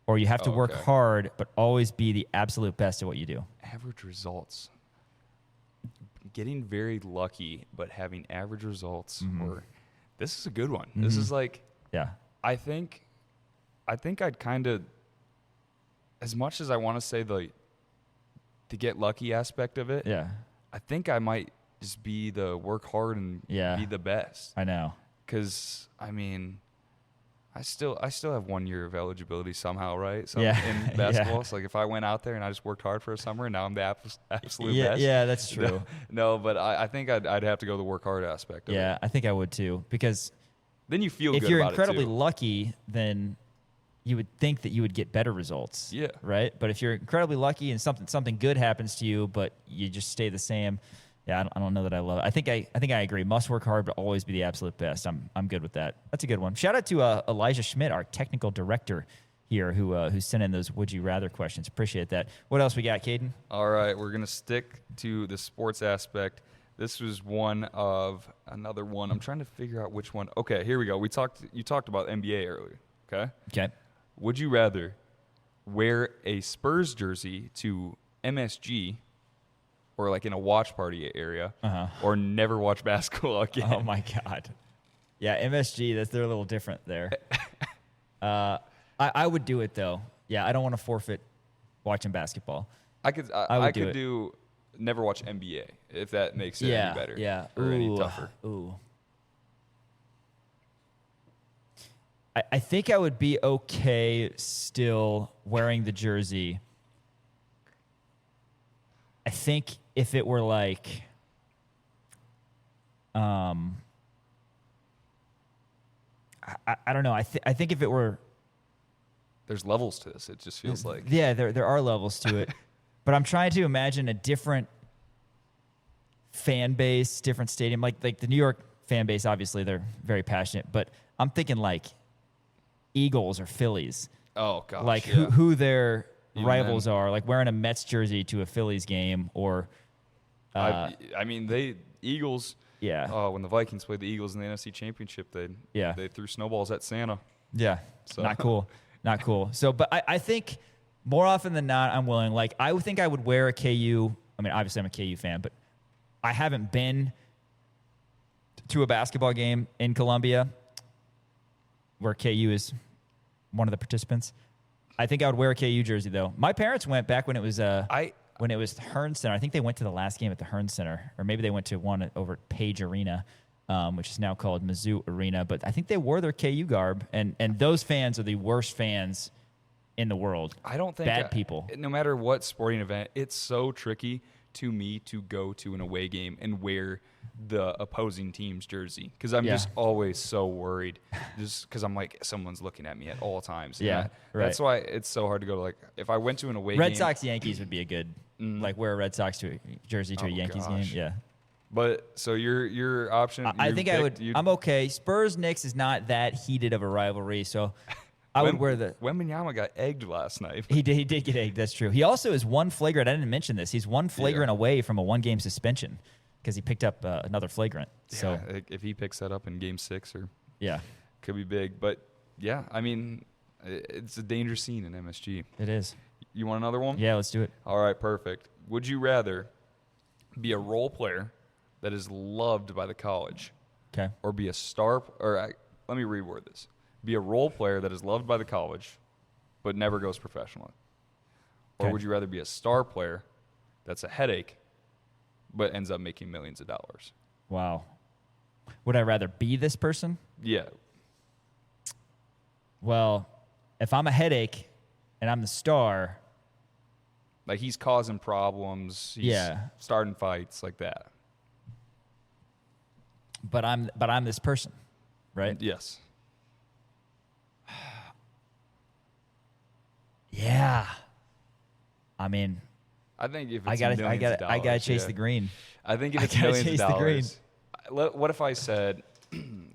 or you have to work hard but always be the absolute best at what you do? Average results. Getting very lucky but having average results. Or this is a good one. This is like, I think I'd kind of, as much as I want to say the get lucky aspect of it, I think I might just be the work hard and be the best. I know. Because, I mean, I still have 1 year of eligibility somehow, right? So Yeah. in basketball. So, like, if I went out there and I just worked hard for a summer and now I'm the absolute best. Yeah, that's true. No, but I think I'd have to go the work hard aspect of it. Yeah, I think I would too. Because then you feel good if you're about incredibly it too. lucky, then you would think that you would get better results. Yeah. Right? But if you're incredibly lucky and something good happens to you, but you just stay the same, I don't know that I love it. I think I agree. Must work hard, but always be the absolute best. I'm good with that. That's a good one. Shout out to Elijah Schmidt, our technical director here, who sent in those Would You Rather questions. Appreciate that. What else we got, Caden? All right, we're gonna stick to the sports aspect. This was another one. I'm trying to figure out which one. Okay, here we go. You talked about NBA earlier. Okay. Would you rather wear a Spurs jersey to MSG, or like in a watch party area, or never watch basketball again? Oh my God. Yeah, MSG, they're a little different there. I would do it though. Yeah, I don't want to forfeit watching basketball. I could do never watch NBA, if that makes it any better. Yeah. Or any tougher. Ooh. I think I would be okay still wearing the jersey. I think if it were like, I don't know. I think if it were, there's levels to this. It just feels like, there are levels to it, but I'm trying to imagine a different fan base, different stadium. Like the New York fan base, obviously they're very passionate, but I'm thinking like Eagles or Phillies. Oh gosh, like yeah. who their Even rivals then. are, like wearing a Mets jersey to a Phillies game, or I mean, they Eagles. yeah, Oh, when the Vikings played the Eagles in the NFC Championship, they threw snowballs at Santa. yeah, So. not cool, not cool. So, but I think more often than not, I'm willing. Like I would think I would wear a KU. I mean, obviously I'm a KU fan, but I haven't been to a basketball game in Columbia where KU is one of the participants. I think I would wear a KU jersey though. My parents went back when it was when it was the Hearn Center. I think they went to the last game at the Hearn Center, or maybe they went to one over at Page Arena, which is now called Mizzou Arena. But I think they wore their KU garb, and those fans are the worst fans in the world. I don't think bad people. No matter what sporting event, it's so tricky to me to go to an away game and wear the opposing team's jersey because I'm just always so worried, just because I'm like someone's looking at me at all times. Yeah, right. That's why it's so hard to go to, like, if I went to an away Red game. Sox Yankees would be a good like wear a Red Sox jersey to a Yankees gosh. game. Yeah. But so your option. I think I would. I'm okay. Spurs Knicks is not that heated of a rivalry, so I would wear the. Wembanyama got egged last night. He did get egged. That's true. He also is one flagrant. I didn't mention this. He's one flagrant away from a 1-game suspension because he picked up another flagrant. So Yeah, if he picks that up in Game 6, or yeah, could be big. But yeah, I mean, it's a dangerous scene in MSG. it is. You want another one? Yeah, let's do it. All right, perfect. Would you rather be a role player that is loved by the college, Okay. or be a star? Let me reword this: be a role player that is loved by the college, but never goes professional. Or Okay. would you rather be a star player that's a headache, but ends up making millions of dollars? Wow. Would I rather be this person? Yeah. Well, if I'm a headache and I'm the star, Like, he's causing problems. He's starting fights like that. but I'm this person, right? Yes. Yeah. I mean, I think if it's I gotta millions of dollars, chase yeah. the green. I think if I it's gotta millions of chase the green. dollars. What if I said,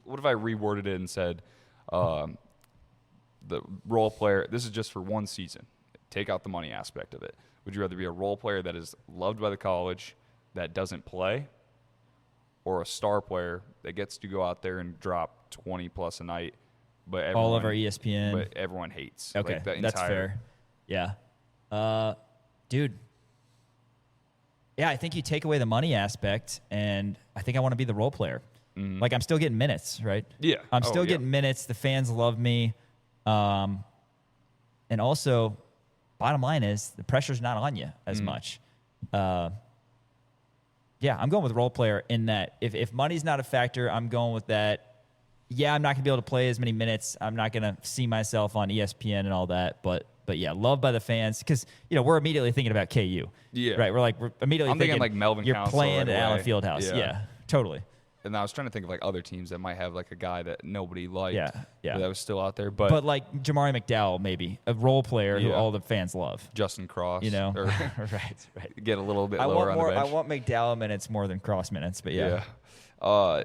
what if I reworded it and said, the role player, this is just for one season. Take out the money aspect of it. Would you rather be a role player that is loved by the college that doesn't play, or a star player that gets to go out there and drop 20 plus a night, but everyone, All over ESPN. but everyone hates? Okay, Like, the that's entire, fair. Yeah. Dude. Yeah, I think you take away the money aspect, and I think I want to be the role player. Like, I'm still getting minutes, right? Yeah. I'm Oh, still yeah. getting minutes. The fans love me. And also, bottom line is, the pressure's not on you as much. Yeah, I'm going with role player in that if money's not a factor, I'm going with that. Yeah, I'm not going to be able to play as many minutes. I'm not going to see myself on ESPN and all that. But yeah, loved by the fans because, we're immediately thinking about KU. Yeah. Right? We're immediately I'm thinking like Melvin you're Council playing right at Allen away. Fieldhouse. Yeah, totally. And I was trying to think of like other teams that might have like a guy that nobody liked. Yeah. but that was still out there. But, But like Jamari McDowell, maybe a role player who Yeah. all the fans love. Justin Cross, Or, or right. get a little bit I lower want on more. the I bench. want McDowell minutes more than Cross minutes. But yeah.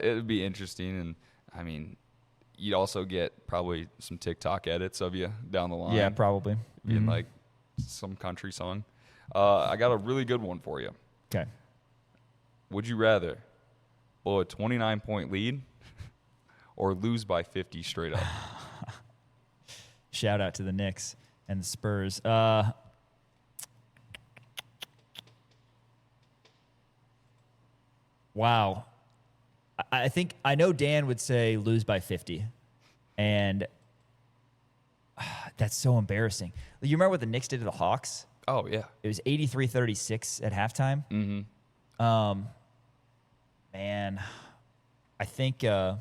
It would be interesting, and I mean, you'd also get probably some TikTok edits of you down the line. Yeah, probably. in like some country song. I got a really good one for you. Okay. Would you rather blow a 29-point lead or lose by 50 straight up? Shout out to the Knicks and the Spurs. Wow. I think I know Dan would say lose by 50. And that's so embarrassing. You remember what the Knicks did to the Hawks? Oh yeah. It was 83-36 at halftime. Mm-hmm. Man, I think I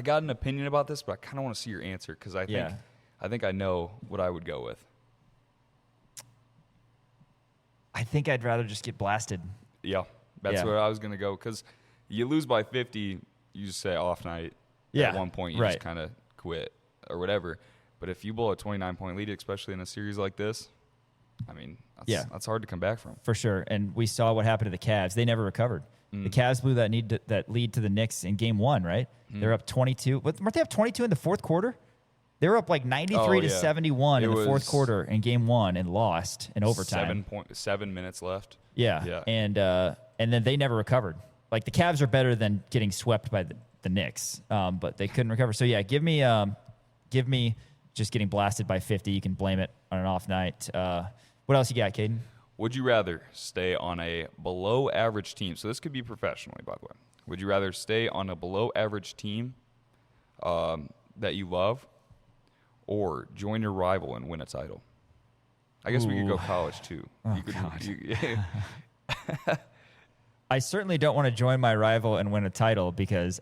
got an opinion about this, but I kind of want to see your answer because I think I know what I would go with. I think I'd rather just get blasted. Yeah, that's Yeah. where I was gonna go because you lose by 50, you just say off night. Yeah, At one point, you right. just kind of quit or whatever. But if you blow a 29-point lead, especially in a series like this, I mean, That's hard to come back from. For sure. And we saw what happened to the Cavs. They never recovered. The Cavs blew that lead to the Knicks in game 1, right? They're up 22. Weren't they up 22 in the fourth quarter? They were up like 93 to 71 in the fourth quarter in game 1 and lost in overtime. 7 minutes left. Yeah. And then they never recovered. Like, the Cavs are better than getting swept by the Knicks, but they couldn't recover. So, yeah, give me just getting blasted by 50. You can blame it on an off night. What else you got, Caden? Would you rather stay on a below-average team? So this could be professionally, by the way. Would you rather stay on a below-average team that you love, or join your rival and win a title? I guess we could go college, too. Oh, God. I certainly don't want to join my rival and win a title, because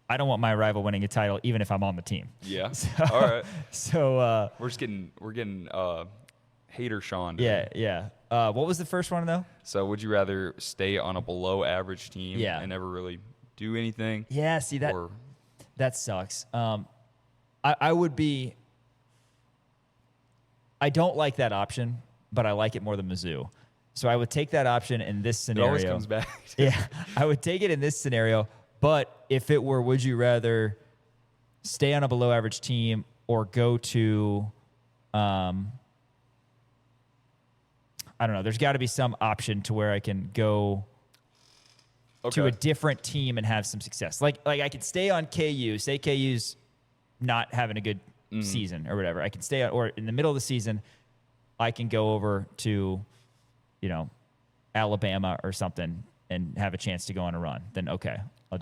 I don't want my rival winning a title even if I'm on the team. Yeah. So, all right. So we're getting hater Sean today. Yeah, yeah. What was the first one, though? So would you rather stay on a below-average team and never really do anything? Yeah, see, that sucks. I would be – I don't like that option, but I like it more than Mizzou. So I would take that option in this scenario. It always comes back. Yeah, I would take it in this scenario. But if it were, would you rather stay on a below-average team or go to I don't know. There's got to be some option to where I can go to a different team and have some success. Like I could stay on KU. Say KU's not having a good season or whatever. I can stay on, or in the middle of the season, I can go over to, Alabama or something and have a chance to go on a run. Then I'll do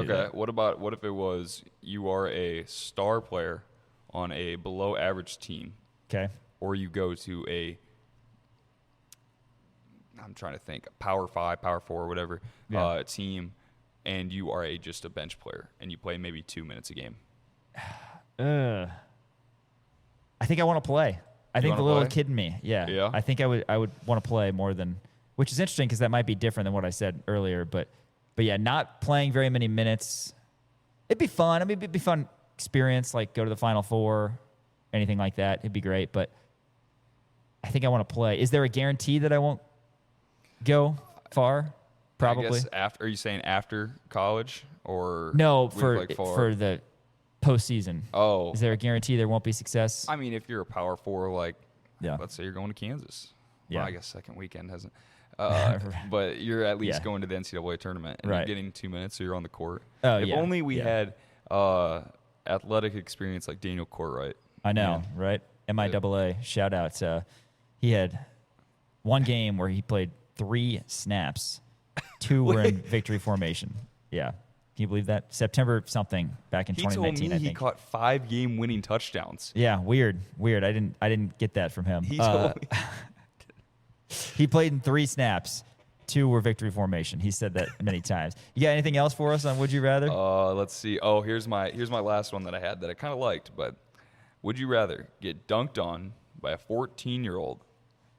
that. What if it was you are a star player on a below average team? Okay. Or you go to I'm trying to think, Power 5, Power 4, whatever, team, and you are just a bench player, and you play maybe 2 minutes a game. I think I want to play. I think the little kid in me, yeah. I think I would want to play more than, which is interesting because that might be different than what I said earlier. But yeah, not playing very many minutes, it'd be fun. I mean, it'd be fun experience, like go to the Final Four, anything like that. It'd be great. But I think I want to play. Is there a guarantee that I won't go far? Probably. I guess after. Are you saying after college or no? For the postseason. Oh, is there a guarantee there won't be success? I mean, if you're a Power 4, let's say you're going to Kansas. Well, I guess second weekend hasn't. But you're at least going to the NCAA tournament, and you're getting 2 minutes, so you're on the court. If only we had athletic experience like Daniel Courtwright. I know, right? MIAA, shout out. He had one game where he played 3 snaps. 2 were in victory formation. Yeah. Can you believe that? September something back in 2019, told me he caught 5 game-winning touchdowns. Yeah, weird. I didn't get that from him. He told me. He played in 3 snaps. 2 were victory formation. He said that many times. You got anything else for us on Would You Rather? Let's see. Oh, here's my last one that I had that I kind of liked. But would you rather get dunked on by a 14-year-old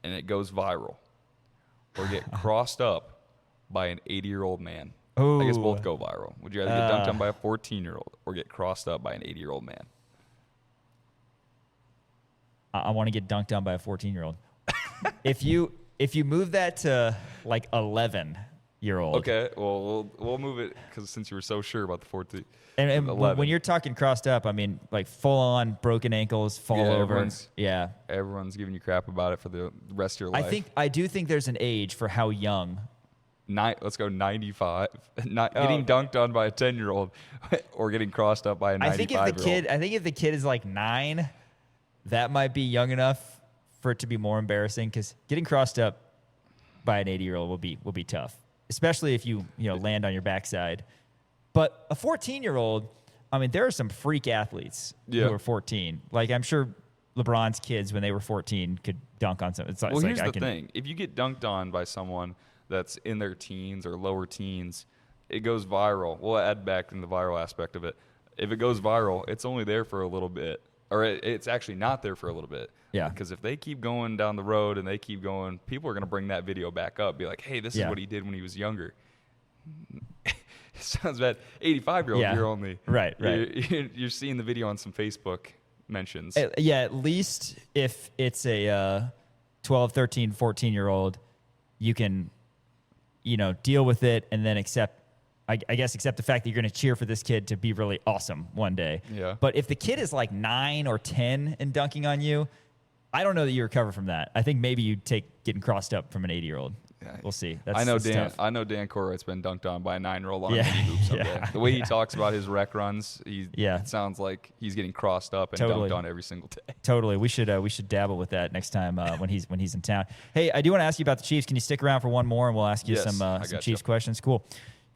and it goes viral, or get crossed up by an 80-year-old man? Ooh. I guess both go viral. Would you rather get dunked on by a 14-year-old or get crossed up by an 80-year-old man? I want to get dunked on by a 14-year-old. If you move that to like 11-year-old. Okay, well we'll move it because since you were so sure about the 14. And when you're talking crossed up, I mean like full on broken ankles, fall over. Everyone's giving you crap about it for the rest of your life. I do think there's an age for how young. Let's go 95. Not getting dunked on by a 10-year-old or getting crossed up by a 95-year-old. I think if the kid is like 9, that might be young enough for it to be more embarrassing, because getting crossed up by an 80-year-old will be tough, especially if you land on your backside. But a 14-year-old, I mean, there are some freak athletes who are 14. Like, I'm sure LeBron's kids when they were 14 could dunk on some. Here's the thing: if you get dunked on by someone that's in their teens or lower teens, it goes viral. We'll add back in the viral aspect of it. If it goes viral, it's only there for a little bit, or it's actually not there for a little bit. Yeah. Because if they keep going down the road and they keep going, people are going to bring that video back up, be like, hey, this is what he did when he was younger. It sounds bad. 85-year-old, you're only. Right. You're seeing the video on some Facebook mentions. Yeah, at least if it's a 12, 13, 14-year-old, you can, deal with it and then accept the fact that you're going to cheer for this kid to be really awesome one day. Yeah. But if the kid is like 9 or 10 and dunking on you, I don't know that you recover from that. I think maybe you take getting crossed up from an 80-year-old. Yeah. We'll see. I know Dan tough. Corwit's been dunked on by a 9-year-old on a mini hoop someday. Yeah. The way he talks about his rec runs, it sounds like he's getting crossed up and dunked on every single day. Totally. We should dabble with that next time when he's in town. Hey, I do want to ask you about the Chiefs. Can you stick around for one more and we'll ask you some Chiefs questions? Cool.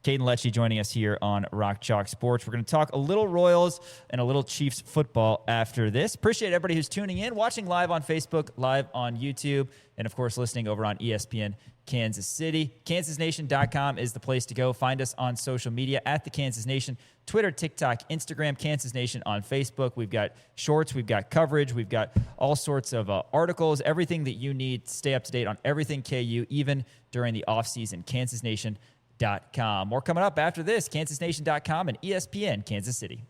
Caden Letsche joining us here on Rock Chalk Sports. We're going to talk a little Royals and a little Chiefs football after this. Appreciate everybody who's tuning in, watching live on Facebook, live on YouTube, and, of course, listening over on ESPN Kansas City. KansasNation.com is the place to go. Find us on social media at the Kansas Nation, Twitter, TikTok, Instagram, Kansas Nation on Facebook. We've got shorts, we've got coverage, we've got all sorts of articles, everything that you need to stay up to date on everything KU, even during the offseason. KansasNation.com. More coming up after this. KansasNation.com and ESPN Kansas City.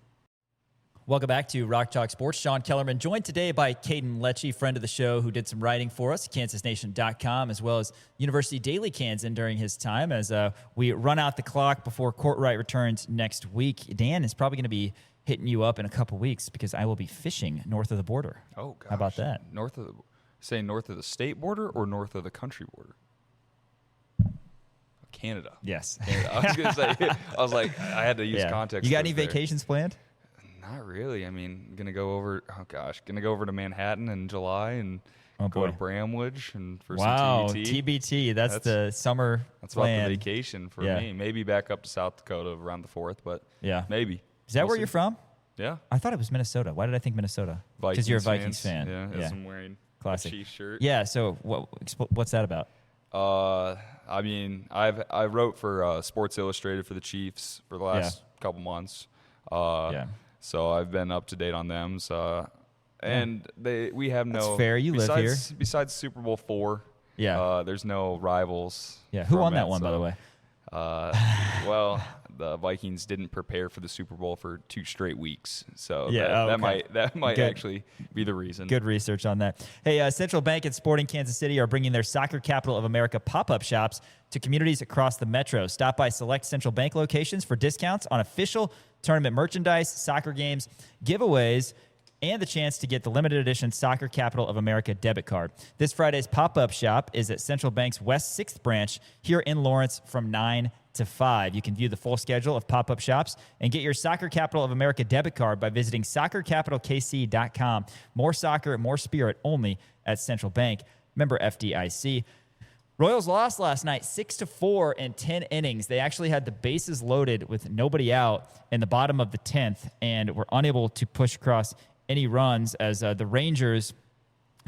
Welcome back to Rock Chalk Sports. Sean Kellerman, joined today by Caden Letsche, friend of the show, who did some writing for us, KansasNation.com, as well as University Daily Kansan during his time as we run out the clock before Courtright returns next week. Dan is probably going to be hitting you up in a couple weeks because I will be fishing north of the border. Oh, gosh. How about that? North of the state border or north of the country border? Canada. Yes. Canada. I was going to say, I had to use context. You got any vacations planned? Not really. I mean, gonna go over to Manhattan in July and go to Bramwich and for some TBT. TBT. That's the summer plan. About the vacation for me. Maybe back up to South Dakota around the 4th, but maybe. Is that where you're from? Yeah. I thought it was Minnesota. Why did I think Minnesota? Because you're a Vikings fan. Yeah. I'm wearing classic a Chiefs shirt. Yeah. So what's that about? I mean, I wrote for Sports Illustrated for the Chiefs for the last couple months. So I've been up to date on them. So, and we have no. That's fair. You live here. Besides Super Bowl IV, there's no rivals. Yeah. Who won that one, by the way? Well, the Vikings didn't prepare for the Super Bowl for 2 straight weeks, so that might actually be the reason. Good research on that. Hey, Central Bank and Sporting Kansas City are bringing their Soccer Capital of America pop-up shops to communities across the metro. Stop by select Central Bank locations for discounts on official tournament merchandise, soccer games, giveaways, and the chance to get the limited edition Soccer Capital of America debit card. This Friday's pop-up shop is at Central Bank's West 6th branch here in Lawrence from 9 to 5. You can view the full schedule of pop-up shops and get your Soccer Capital of America debit card by visiting soccercapitalkc.com. More soccer, more spirit, only at Central Bank. Member FDIC. Royals lost last night 6-4 in 10 innings. They actually had the bases loaded with nobody out in the bottom of the 10th and were unable to push across any runs as the Rangers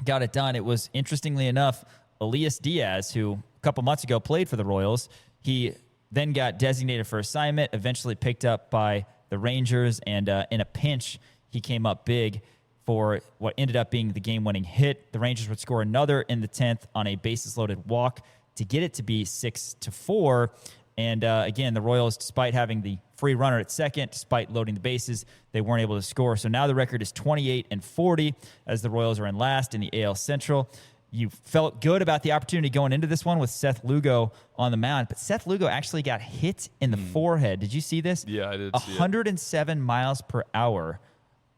got it done. It was, interestingly enough, Elias Diaz, who a couple months ago played for the Royals. He then got designated for assignment, eventually picked up by the Rangers, and in a pinch, he came up big for what ended up being the game-winning hit. The Rangers would score another in the 10th on a bases-loaded walk to get it to be 6-4. And again, the Royals, despite having the free runner at second, despite loading the bases, they weren't able to score. So now the record is 28-40 as the Royals are in last in the AL Central. You felt good about the opportunity going into this one with Seth Lugo on the mound, but Seth Lugo actually got hit in the forehead. Did you see this? Yeah, I did. 107 miles per hour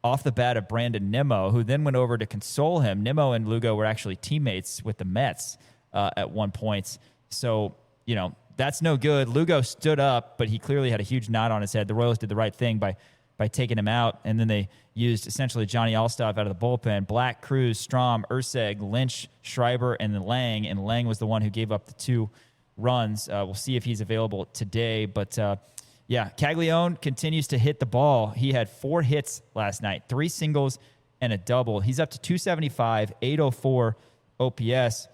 off the bat of Brandon Nimmo, who then went over to console him. Nimmo and Lugo were actually teammates with the Mets at one point. So, that's no good. Lugo stood up, but he clearly had a huge knot on his head. The Royals did the right thing by taking him out, and then they used essentially Johnny Alstott out of the bullpen. Black, Cruz, Strom, Urseg, Lynch, Schreiber, and then Lang. And Lang was the one who gave up the 2 runs. We'll see if he's available today. But, Caglione continues to hit the ball. He had 4 hits last night, 3 singles and a double. He's up to 275, 804 OPS.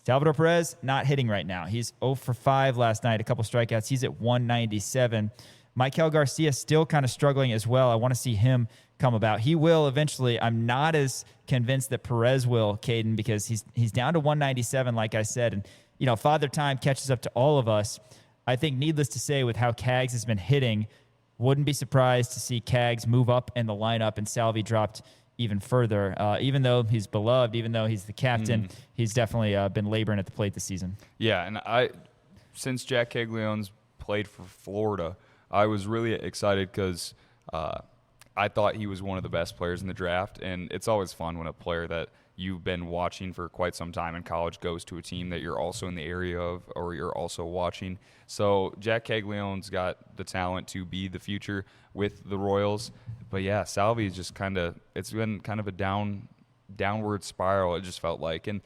Salvador Perez not hitting right now. He's 0 for 5 last night, a couple strikeouts. He's at 197. Michael Garcia still kind of struggling as well. I want to see him come about. He will eventually. I'm not as convinced that Perez will, Caden, because he's down to 197, like I said. And, Father Time catches up to all of us. I think, needless to say, with how Cags has been hitting, wouldn't be surprised to see Cags move up in the lineup and Salvi dropped even further. Even though he's beloved, even though he's the captain, he's definitely been laboring at the plate this season. Yeah, and since Jack Caglione's played for Florida, I was really excited because I thought he was one of the best players in the draft, and it's always fun when a player that you've been watching for quite some time in college goes to a team that you're also in the area of or you're also watching. So Jack Caglione's got the talent to be the future with the Royals. But, yeah, Salvi's just it's been kind of a downward spiral, it just felt like. And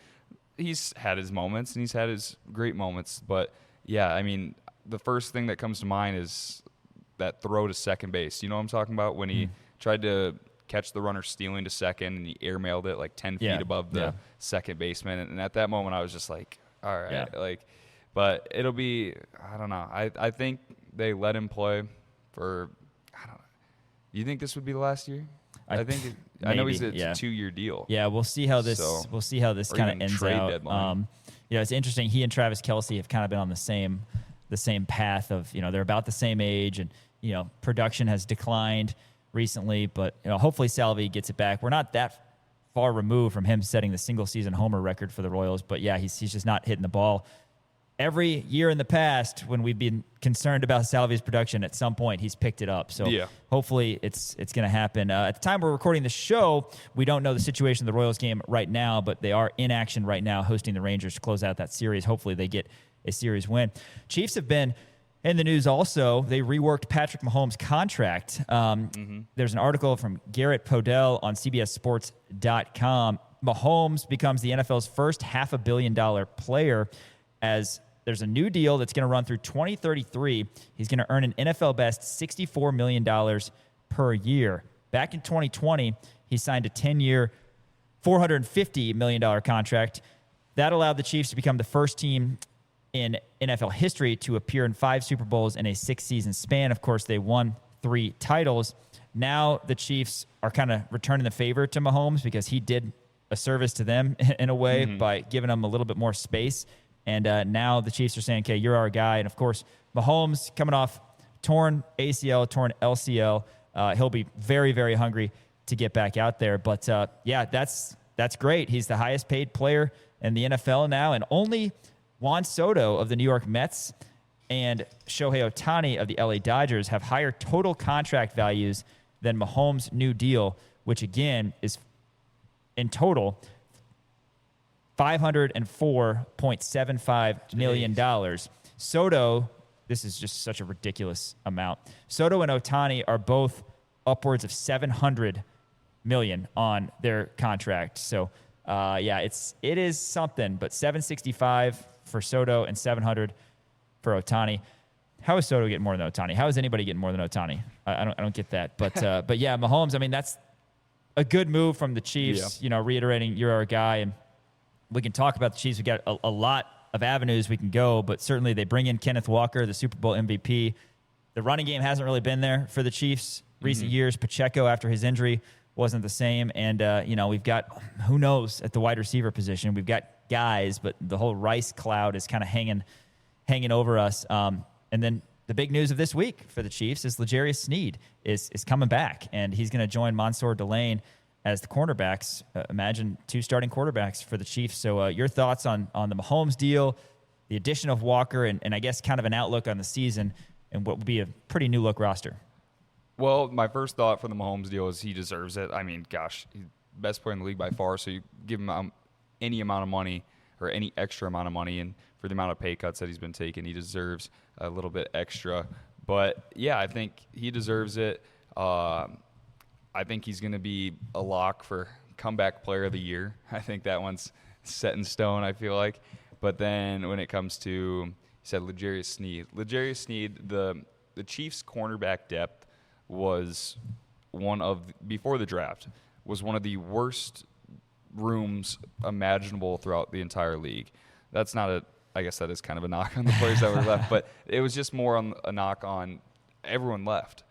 he's had his moments, and he's had his great moments. But, yeah, I mean, the first thing that comes to mind is that throw to second base. You know what I'm talking about? When he tried to catch the runner stealing to second, and he airmailed it like 10 feet above the second baseman. And at that moment, I was just like, all right. But it'll be, I don't know. I think they let him play for, I don't know. You think this would be the last year? I know it's a 2-year deal. Yeah, we'll see how this kind of ends out. Deadline. It's interesting. He and Travis Kelce have kind of been on the same path of, they're about the same age, and production has declined recently, but hopefully Salvi gets it back. We're not that far removed from him setting the single season homer record for the Royals, but yeah, he's just not hitting the ball. Every year in the past, when we've been concerned about Salvi's production, at some point he's picked it up. So hopefully it's going to happen. At the time we're recording the show, we don't know the situation of the Royals game right now, but they are in action right now hosting the Rangers to close out that series. Hopefully they get a series win. Chiefs have been in the news also. They reworked Patrick Mahomes' contract. There's an article from Garrett Podell on CBSSports.com. Mahomes becomes the NFL's first $500 million player, as there's a new deal that's going to run through 2033. He's going to earn an NFL best $64 million per year. Back in 2020, he signed a 10-year, $450 million contract. That allowed the Chiefs to become the first team in NFL history to appear in 5 Super Bowls in a 6-season span. Of course, they won 3 titles. Now the Chiefs are kind of returning the favor to Mahomes because he did a service to them in a way by giving them a little bit more space. And now the Chiefs are saying, okay, you're our guy. And, of course, Mahomes coming off torn ACL, torn LCL. He'll be very, very hungry to get back out there. But, that's great. He's the highest paid player in the NFL now, and only Juan Soto of the New York Mets and Shohei Ohtani of the LA Dodgers have higher total contract values than Mahomes' new deal, which, again, is in total $504.75 million. Soto, this is just such a ridiculous amount. Soto and Ohtani are both upwards of $700 million on their contract. So, it is something, but $765 for Soto and $700 for Ohtani. How is Soto getting more than Ohtani? How is anybody getting more than Ohtani? I don't get that. But Mahomes, I mean, that's a good move from the Chiefs, reiterating you're our guy. And we can talk about the Chiefs. We've got a lot of avenues we can go, but certainly they bring in Kenneth Walker, the Super Bowl MVP. The running game hasn't really been there for the Chiefs recent years. Pacheco, after his injury, wasn't the same. And, we've got, who knows, at the wide receiver position. We've got guys, but the whole Rice cloud is kind of hanging over us. And then the big news of this week for the Chiefs is L'Jarius Sneed is coming back, and he's going to join Mansour Delane as the cornerbacks. Imagine 2 starting quarterbacks for the Chiefs. So your thoughts on the Mahomes deal, the addition of Walker, and I guess kind of an outlook on the season and what would be a pretty new-look roster. Well, my first thought for the Mahomes deal is he deserves it. I mean, gosh, he's the best player in the league by far, so you give him any amount of money or any extra amount of money, and for the amount of pay cuts that he's been taking, he deserves a little bit extra. But, yeah, I think he deserves it. I think he's going to be a lock for comeback player of the year. I think that one's set in stone, I feel like. But then when it comes to, you said L'Jarius Sneed. L'Jarius Sneed, the Chiefs' cornerback depth was before the draft, was one of the worst rooms imaginable throughout the entire league. That's not I guess that is kind of a knock on the players that were left, but it was just more on a knock on everyone left.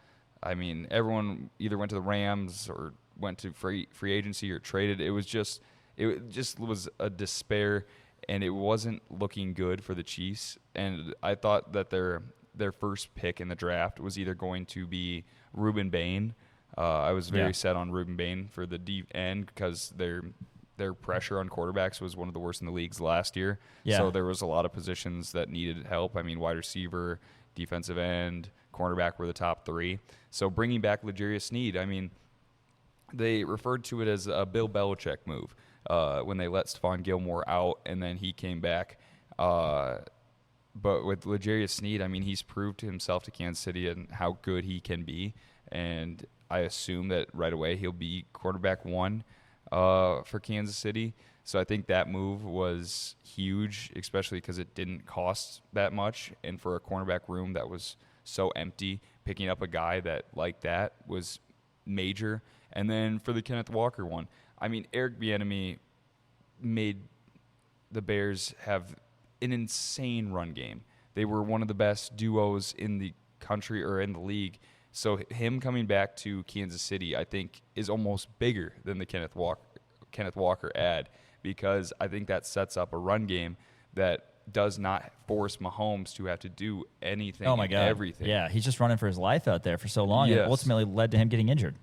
I mean, everyone either went to the Rams or went to free agency or traded. It just was a despair, and it wasn't looking good for the Chiefs. And I thought that their first pick in the draft was either going to be Reuben Bain, I was very set on Ruben Bain for the deep end because their pressure on quarterbacks was one of the worst in the leagues last year. Yeah. So there was a lot of positions that needed help. I mean, wide receiver, defensive end, cornerback were the top three. So bringing back L'Jarius Sneed, I mean, they referred to it as a Bill Belichick move when they let Stephon Gilmore out and then he came back. But with L'Jarius Sneed, I mean, he's proved to himself to Kansas City and how good he can be. And I assume that right away he'll be quarterback one for Kansas City. So I think that move was huge, especially because it didn't cost that much. And for a cornerback room that was so empty, picking up a guy like that was major. And then for the Kenneth Walker one, I mean, Eric Bieniemy made the Bears have an insane run game. They were one of the best duos in the country or in the league. So him coming back to Kansas City, I think, is almost bigger than the Kenneth Walker ad, because I think that sets up a run game that does not force Mahomes to have to do anything. Oh my God. Everything. Yeah, he's just running for his life out there for so long. Yes. And ultimately led to him getting injured.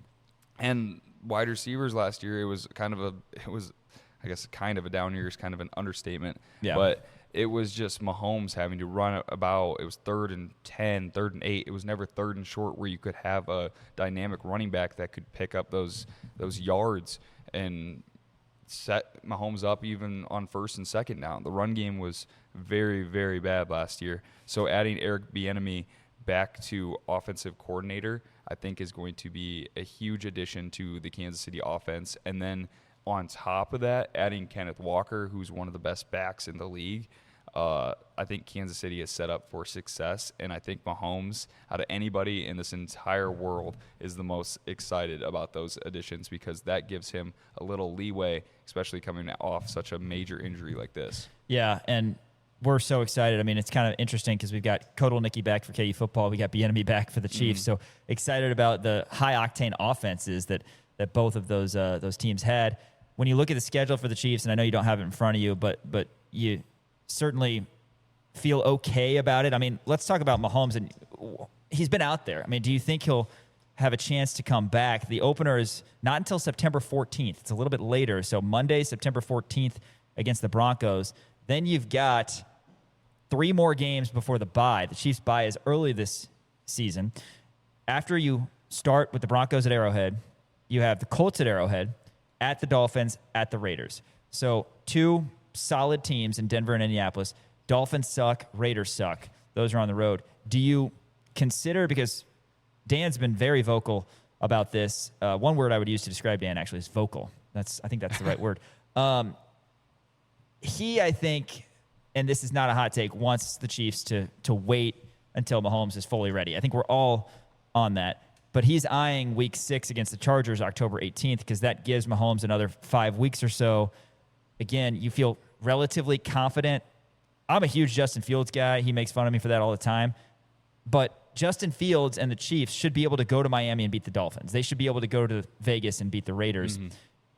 And wide receivers last year, it was I guess kind of a down year is kind of an understatement. Yeah. But it was just Mahomes having to run about. It was 3rd and 10, 3rd and 8. It was never 3rd and short where you could have a dynamic running back that could pick up those yards and set Mahomes up even on 1st and 2nd down. The run game was very, very bad last year. So adding Eric Bieniemy back to offensive coordinator, I think, is going to be a huge addition to the Kansas City offense. And then on top of that, adding Kenneth Walker, who's one of the best backs in the league, I think Kansas City is set up for success. And I think Mahomes, out of anybody in this entire world, is the most excited about those additions because that gives him a little leeway, especially coming off such a major injury like this. Yeah, and we're so excited. I mean, it's kind of interesting because we've got Kotelnicki back for KU football. We got Bieniemy back for the Chiefs. So excited about the high-octane offenses that both of those teams had. When you look at the schedule for the Chiefs, and I know you don't have it in front of you, but you certainly feel okay about it. I mean, let's talk about Mahomes. And he's been out there. I mean, do you think he'll have a chance to come back? The opener is not until September 14th. It's a little bit later. So Monday, September 14th against the Broncos. Then you've got 3 more games before the bye. The Chiefs' bye is early this season. After you start with the Broncos at Arrowhead, you have the Colts at Arrowhead, at the Dolphins, at the Raiders. So 2 solid teams in Denver and Indianapolis. Dolphins suck, Raiders suck. Those are on the road. Do you consider, because Dan's been very vocal about this, one word I would use to describe Dan actually is vocal. I think that's the right word. He, I think, and this is not a hot take, wants the Chiefs to wait until Mahomes is fully ready. I think we're all on that. But he's eyeing Week 6 against the Chargers October 18th because that gives Mahomes another 5 weeks or so. Again, you feel relatively confident. I'm a huge Justin Fields guy. He makes fun of me for that all the time. But Justin Fields and the Chiefs should be able to go to Miami and beat the Dolphins. They should be able to go to Vegas and beat the Raiders. Mm-hmm.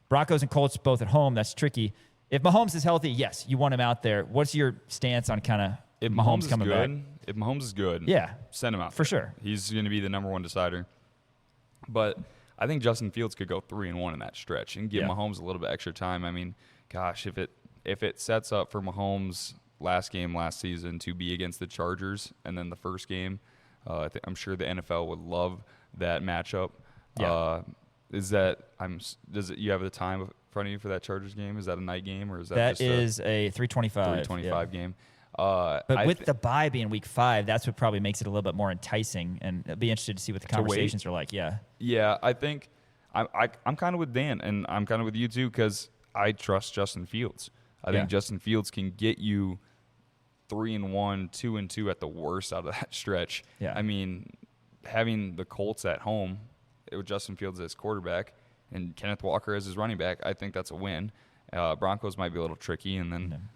Broncos and Colts both at home. That's tricky. If Mahomes is healthy, yes, you want him out there. What's your stance on kind of Mahomes coming back? If Mahomes is good, yeah, send him out for there. Sure. He's going to be the number 1 decider. But I think Justin Fields could go 3-1 in that stretch and give Mahomes a little bit extra time. I mean, gosh, if it sets up for Mahomes' last game last season to be against the Chargers and then the first game, I'm sure the NFL would love that matchup. Yeah. You have the time in front of you for that Chargers game? Is that a night game or is that that is a 3:25 game? But with the bye being Week 5, that's what probably makes it a little bit more enticing, and I'd be interested to see what the conversations are like. Yeah, I think I'm kind of with Dan, and I'm kind of with you too because I trust Justin Fields. I think Justin Fields can get you 3-1, 2-2 at the worst out of that stretch. Yeah. I mean, having the Colts at home with Justin Fields as quarterback and Kenneth Walker as his running back, I think that's a win. Broncos might be a little tricky, and then,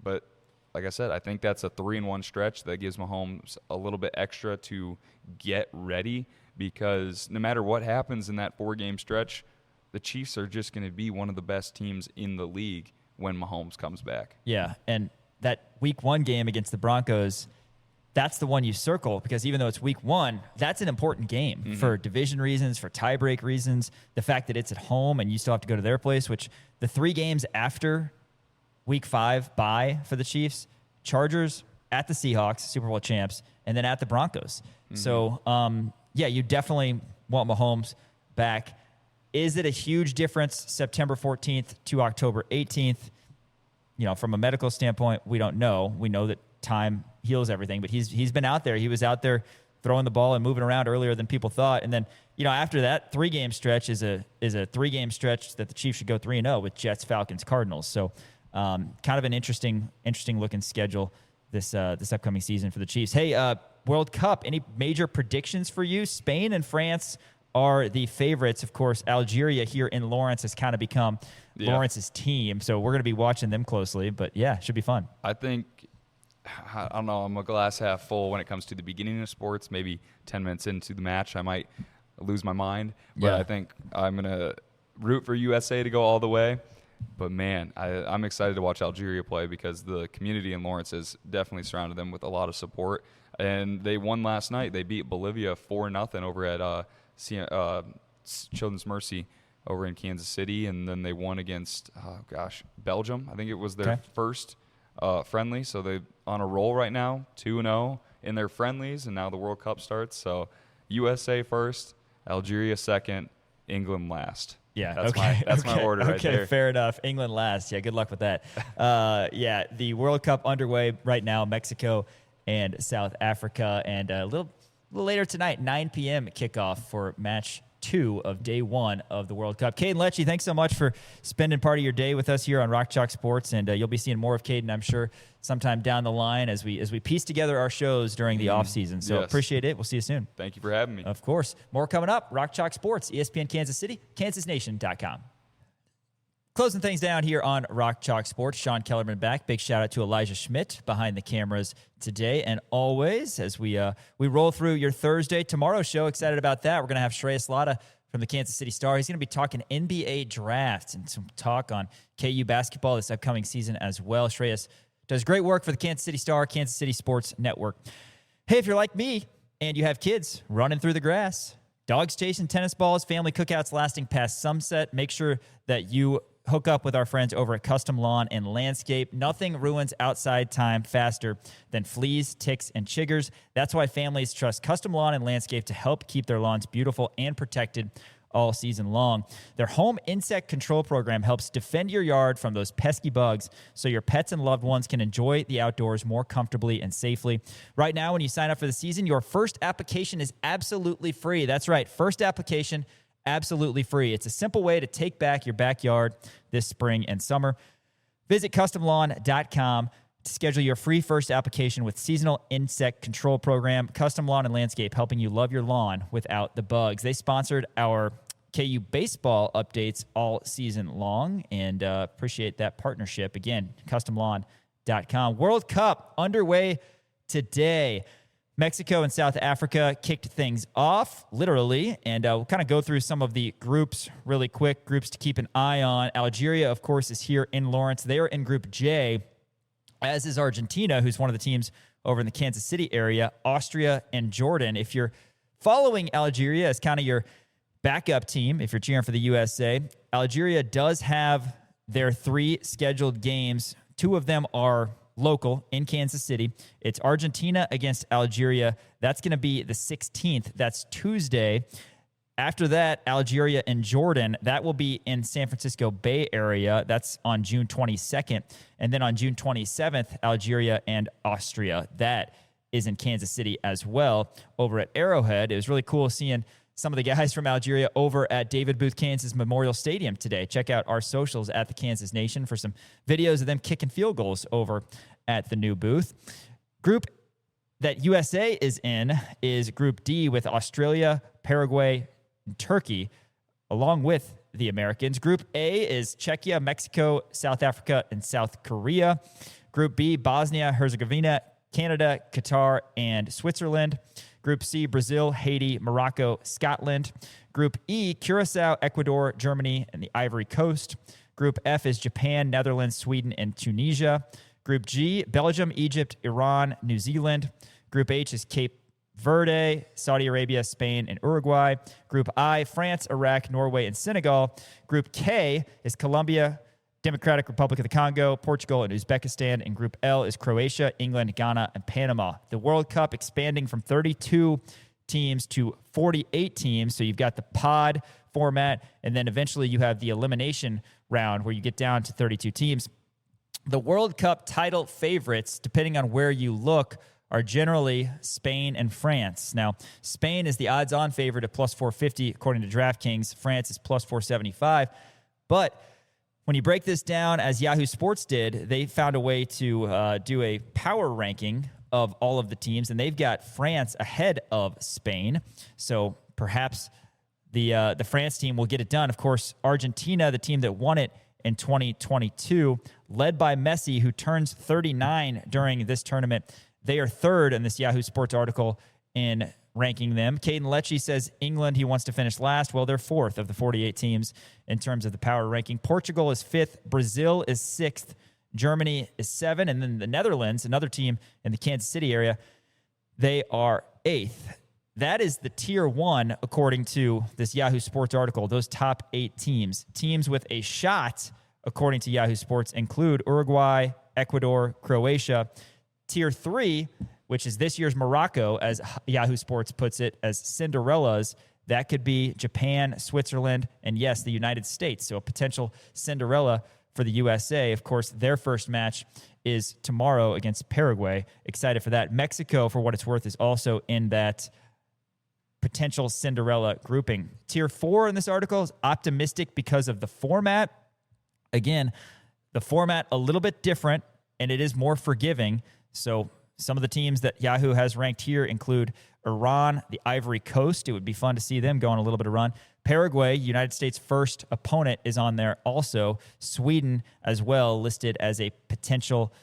but like I said, I think that's a 3-1 stretch that gives Mahomes a little bit extra to get ready because no matter what happens in that 4-game stretch, the Chiefs are just going to be one of the best teams in the league when Mahomes comes back. Yeah, and that Week 1 game against the Broncos, that's the one you circle, because even though it's week 1, that's an important game for division reasons, for tiebreak reasons, the fact that it's at home and you still have to go to their place, which the 3 games after week 5 bye for the Chiefs, Chargers, at the Seahawks, Super Bowl champs, and then at the Broncos. So, you definitely want Mahomes back. Is it a huge difference September 14th to October 18th? From a medical standpoint, we don't know. We know that time heals everything, but he's been out there. He was out there throwing the ball and moving around earlier than people thought. And then, after that 3-game stretch is a 3-game stretch that the Chiefs should go 3-0 with Jets, Falcons, Cardinals. So kind of an interesting looking schedule this upcoming season for the Chiefs. Hey, World Cup, any major predictions for you? Spain and France are the favorites. Of course, Algeria here in Lawrence has kind of become Lawrence's team. So we're going to be watching them closely. But, should be fun. I think, I don't know, I'm a glass half full when it comes to the beginning of sports. Maybe 10 minutes into the match, I might lose my mind. But I think I'm going to root for USA to go all the way. But, man, I'm excited to watch Algeria play because the community in Lawrence has definitely surrounded them with a lot of support. And they won last night. They beat Bolivia 4-0 over at Children's Mercy over in Kansas City. And then they won against, Belgium. I think it was their first friendly. So they're on a roll right now, 2-0 in their friendlies. And now the World Cup starts. So USA first, Algeria second, England last. Yeah, that's my order right there. Okay, fair enough. England last. Yeah, good luck with that. The World Cup underway right now, Mexico and South Africa. And a little later tonight, 9 p.m. kickoff for match 2 of day 1 of the World Cup. Caden Letsche, thanks so much for spending part of your day with us here on Rock Chalk Sports. And you'll be seeing more of Caden, I'm sure, sometime down the line as we piece together our shows during the offseason. So appreciate it. We'll see you soon. Thank you for having me. Of course. More coming up. Rock Chalk Sports, ESPN Kansas City, kansasnation.com. Closing things down here on Rock Chalk Sports, Sean Kellerman back. Big shout out to Elijah Schmidt behind the cameras today. And always, as we roll through your Thursday, tomorrow's show, excited about that. We're going to have Shreyas Laddha from the Kansas City Star. He's going to be talking NBA draft and some talk on KU basketball this upcoming season as well. Shreyas does great work for the Kansas City Star, Kansas City Sports Network. Hey, if you're like me and you have kids running through the grass, dogs chasing tennis balls, family cookouts lasting past sunset, make sure that you hook up with our friends over at Custom Lawn and Landscape. Nothing ruins outside time faster than fleas, ticks, and chiggers. That's why families trust Custom Lawn and Landscape to help keep their lawns beautiful and protected all season long. Their home insect control program helps defend your yard from those pesky bugs so your pets and loved ones can enjoy the outdoors more comfortably and safely. Right now, when you sign up for the season, your first application is absolutely free. That's right, first application absolutely free. It's a simple way to take back your backyard this spring and summer. Visit CustomLawn.com to schedule your free first application with seasonal insect control program. Custom Lawn and Landscape, helping you love your lawn without the bugs. They sponsored our KU baseball updates all season long, and appreciate that partnership. Again, CustomLawn.com. World Cup underway today. Mexico and South Africa kicked things off, literally, and we'll kind of go through some of the groups really quick, groups to keep an eye on. Algeria, of course, is here in Lawrence. They are in Group J, as is Argentina, who's one of the teams over in the Kansas City area, Austria, and Jordan. If you're following Algeria as kind of your backup team, if you're cheering for the USA, Algeria does have their 3 scheduled games. 2 of them are local in Kansas City. It's Argentina against Algeria. That's going to be the 16th. That's Tuesday. After that, Algeria and Jordan, that will be in San Francisco Bay Area. That's on June 22nd. And then on June 27th, Algeria and Austria. That is in Kansas City as well over at Arrowhead. It was really cool seeing some of the guys from Algeria over at David Booth Kansas Memorial Stadium today. Check out our socials at the Kansas Nation for some videos of them kicking field goals over at the new booth. Group that USA is in is Group D with Australia, Paraguay, and Turkey, along with the Americans. Group A is Czechia, Mexico, South Africa, and South Korea. Group B, Bosnia, Herzegovina, Canada, Qatar, and Switzerland. Group C, Brazil, Haiti, Morocco, Scotland. Group E, Curacao, Ecuador, Germany, and the Ivory Coast. Group F is Japan, Netherlands, Sweden, and Tunisia. Group G, Belgium, Egypt, Iran, New Zealand. Group H is Cape Verde, Saudi Arabia, Spain, and Uruguay. Group I, France, Iraq, Norway, and Senegal. Group K is Colombia, Democratic Republic of the Congo, Portugal, and Uzbekistan. And Group L is Croatia, England, Ghana, and Panama. The World Cup expanding from 32 teams to 48 teams. So you've got the pod format, and then eventually you have the elimination round where you get down to 32 teams. The World Cup title favorites, depending on where you look, are generally Spain and France. Now, Spain is the odds-on favorite at plus 450, according to DraftKings. France is plus 475. But when you break this down, as Yahoo Sports did, they found a way to do a power ranking of all of the teams, and they've got France ahead of Spain. So perhaps the France team will get it done. Of course, Argentina, the team that won it in 2022, led by Messi, who turns 39 during this tournament. They are third in this Yahoo Sports article in ranking them. Caden Letsche says England, he wants to finish last. Well, they're fourth of the 48 teams in terms of the power ranking. Portugal is fifth. Brazil is sixth. Germany is seven. And then the Netherlands, another team in the Kansas City area, they are eighth. That is the tier one, according to this Yahoo Sports article, those top 8 teams. Teams with a shot, according to Yahoo Sports, include Uruguay, Ecuador, Croatia. Tier 3, which is this year's Morocco, as Yahoo Sports puts it, as Cinderellas, that could be Japan, Switzerland, and yes, the United States. So a potential Cinderella for the USA. Of course, their first match is tomorrow against Paraguay. Excited for that. Mexico, for what it's worth, is also in that potential Cinderella grouping. Tier 4 in this article is optimistic because of the format. Again, the format a little bit different, and it is more forgiving. So some of the teams that Yahoo has ranked here include Iran, the Ivory Coast. It would be fun to see them go on a little bit of run. Paraguay, United States' first opponent, is on there also. Sweden as well, listed as a potential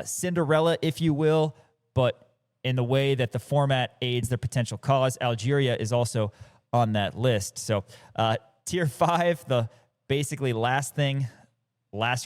Cinderella, if you will, but in the way that the format aids their potential cause. Algeria is also on that list. So Tier 5, the basically last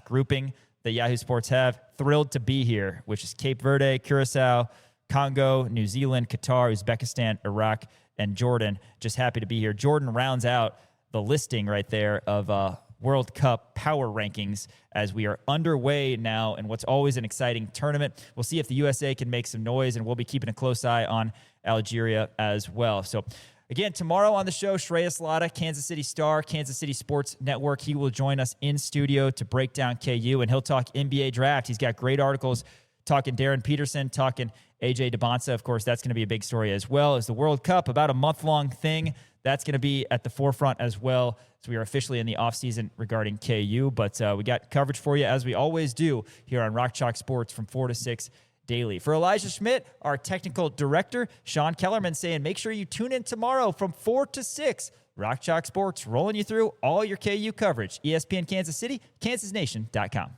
grouping that Yahoo Sports have. Thrilled to be here, which is Cape Verde, Curacao, Congo, New Zealand, Qatar, Uzbekistan, Iraq, and Jordan. Just happy to be here. Jordan rounds out the listing right there of World Cup power rankings as we are underway now in what's always an exciting tournament. We'll see if the USA can make some noise, and we'll be keeping a close eye on Algeria as well. So again, tomorrow on the show, Shreyas Laddha, Kansas City Star, Kansas City Sports Network. He will join us in studio to break down KU, and he'll talk NBA draft. He's got great articles talking Darren Peterson, talking A.J. DeBonsa. Of course, that's going to be a big story as well as the World Cup, about a month-long thing. That's going to be at the forefront as well. So we are officially in the offseason regarding KU, but we got coverage for you as we always do here on Rock Chalk Sports from 4 to 6 daily. For Elijah Schmidt, our technical director, Sean Kellerman saying, make sure you tune in tomorrow from 4 to 6. Rock Chalk Sports rolling you through all your KU coverage. ESPN Kansas City, kansasnation.com.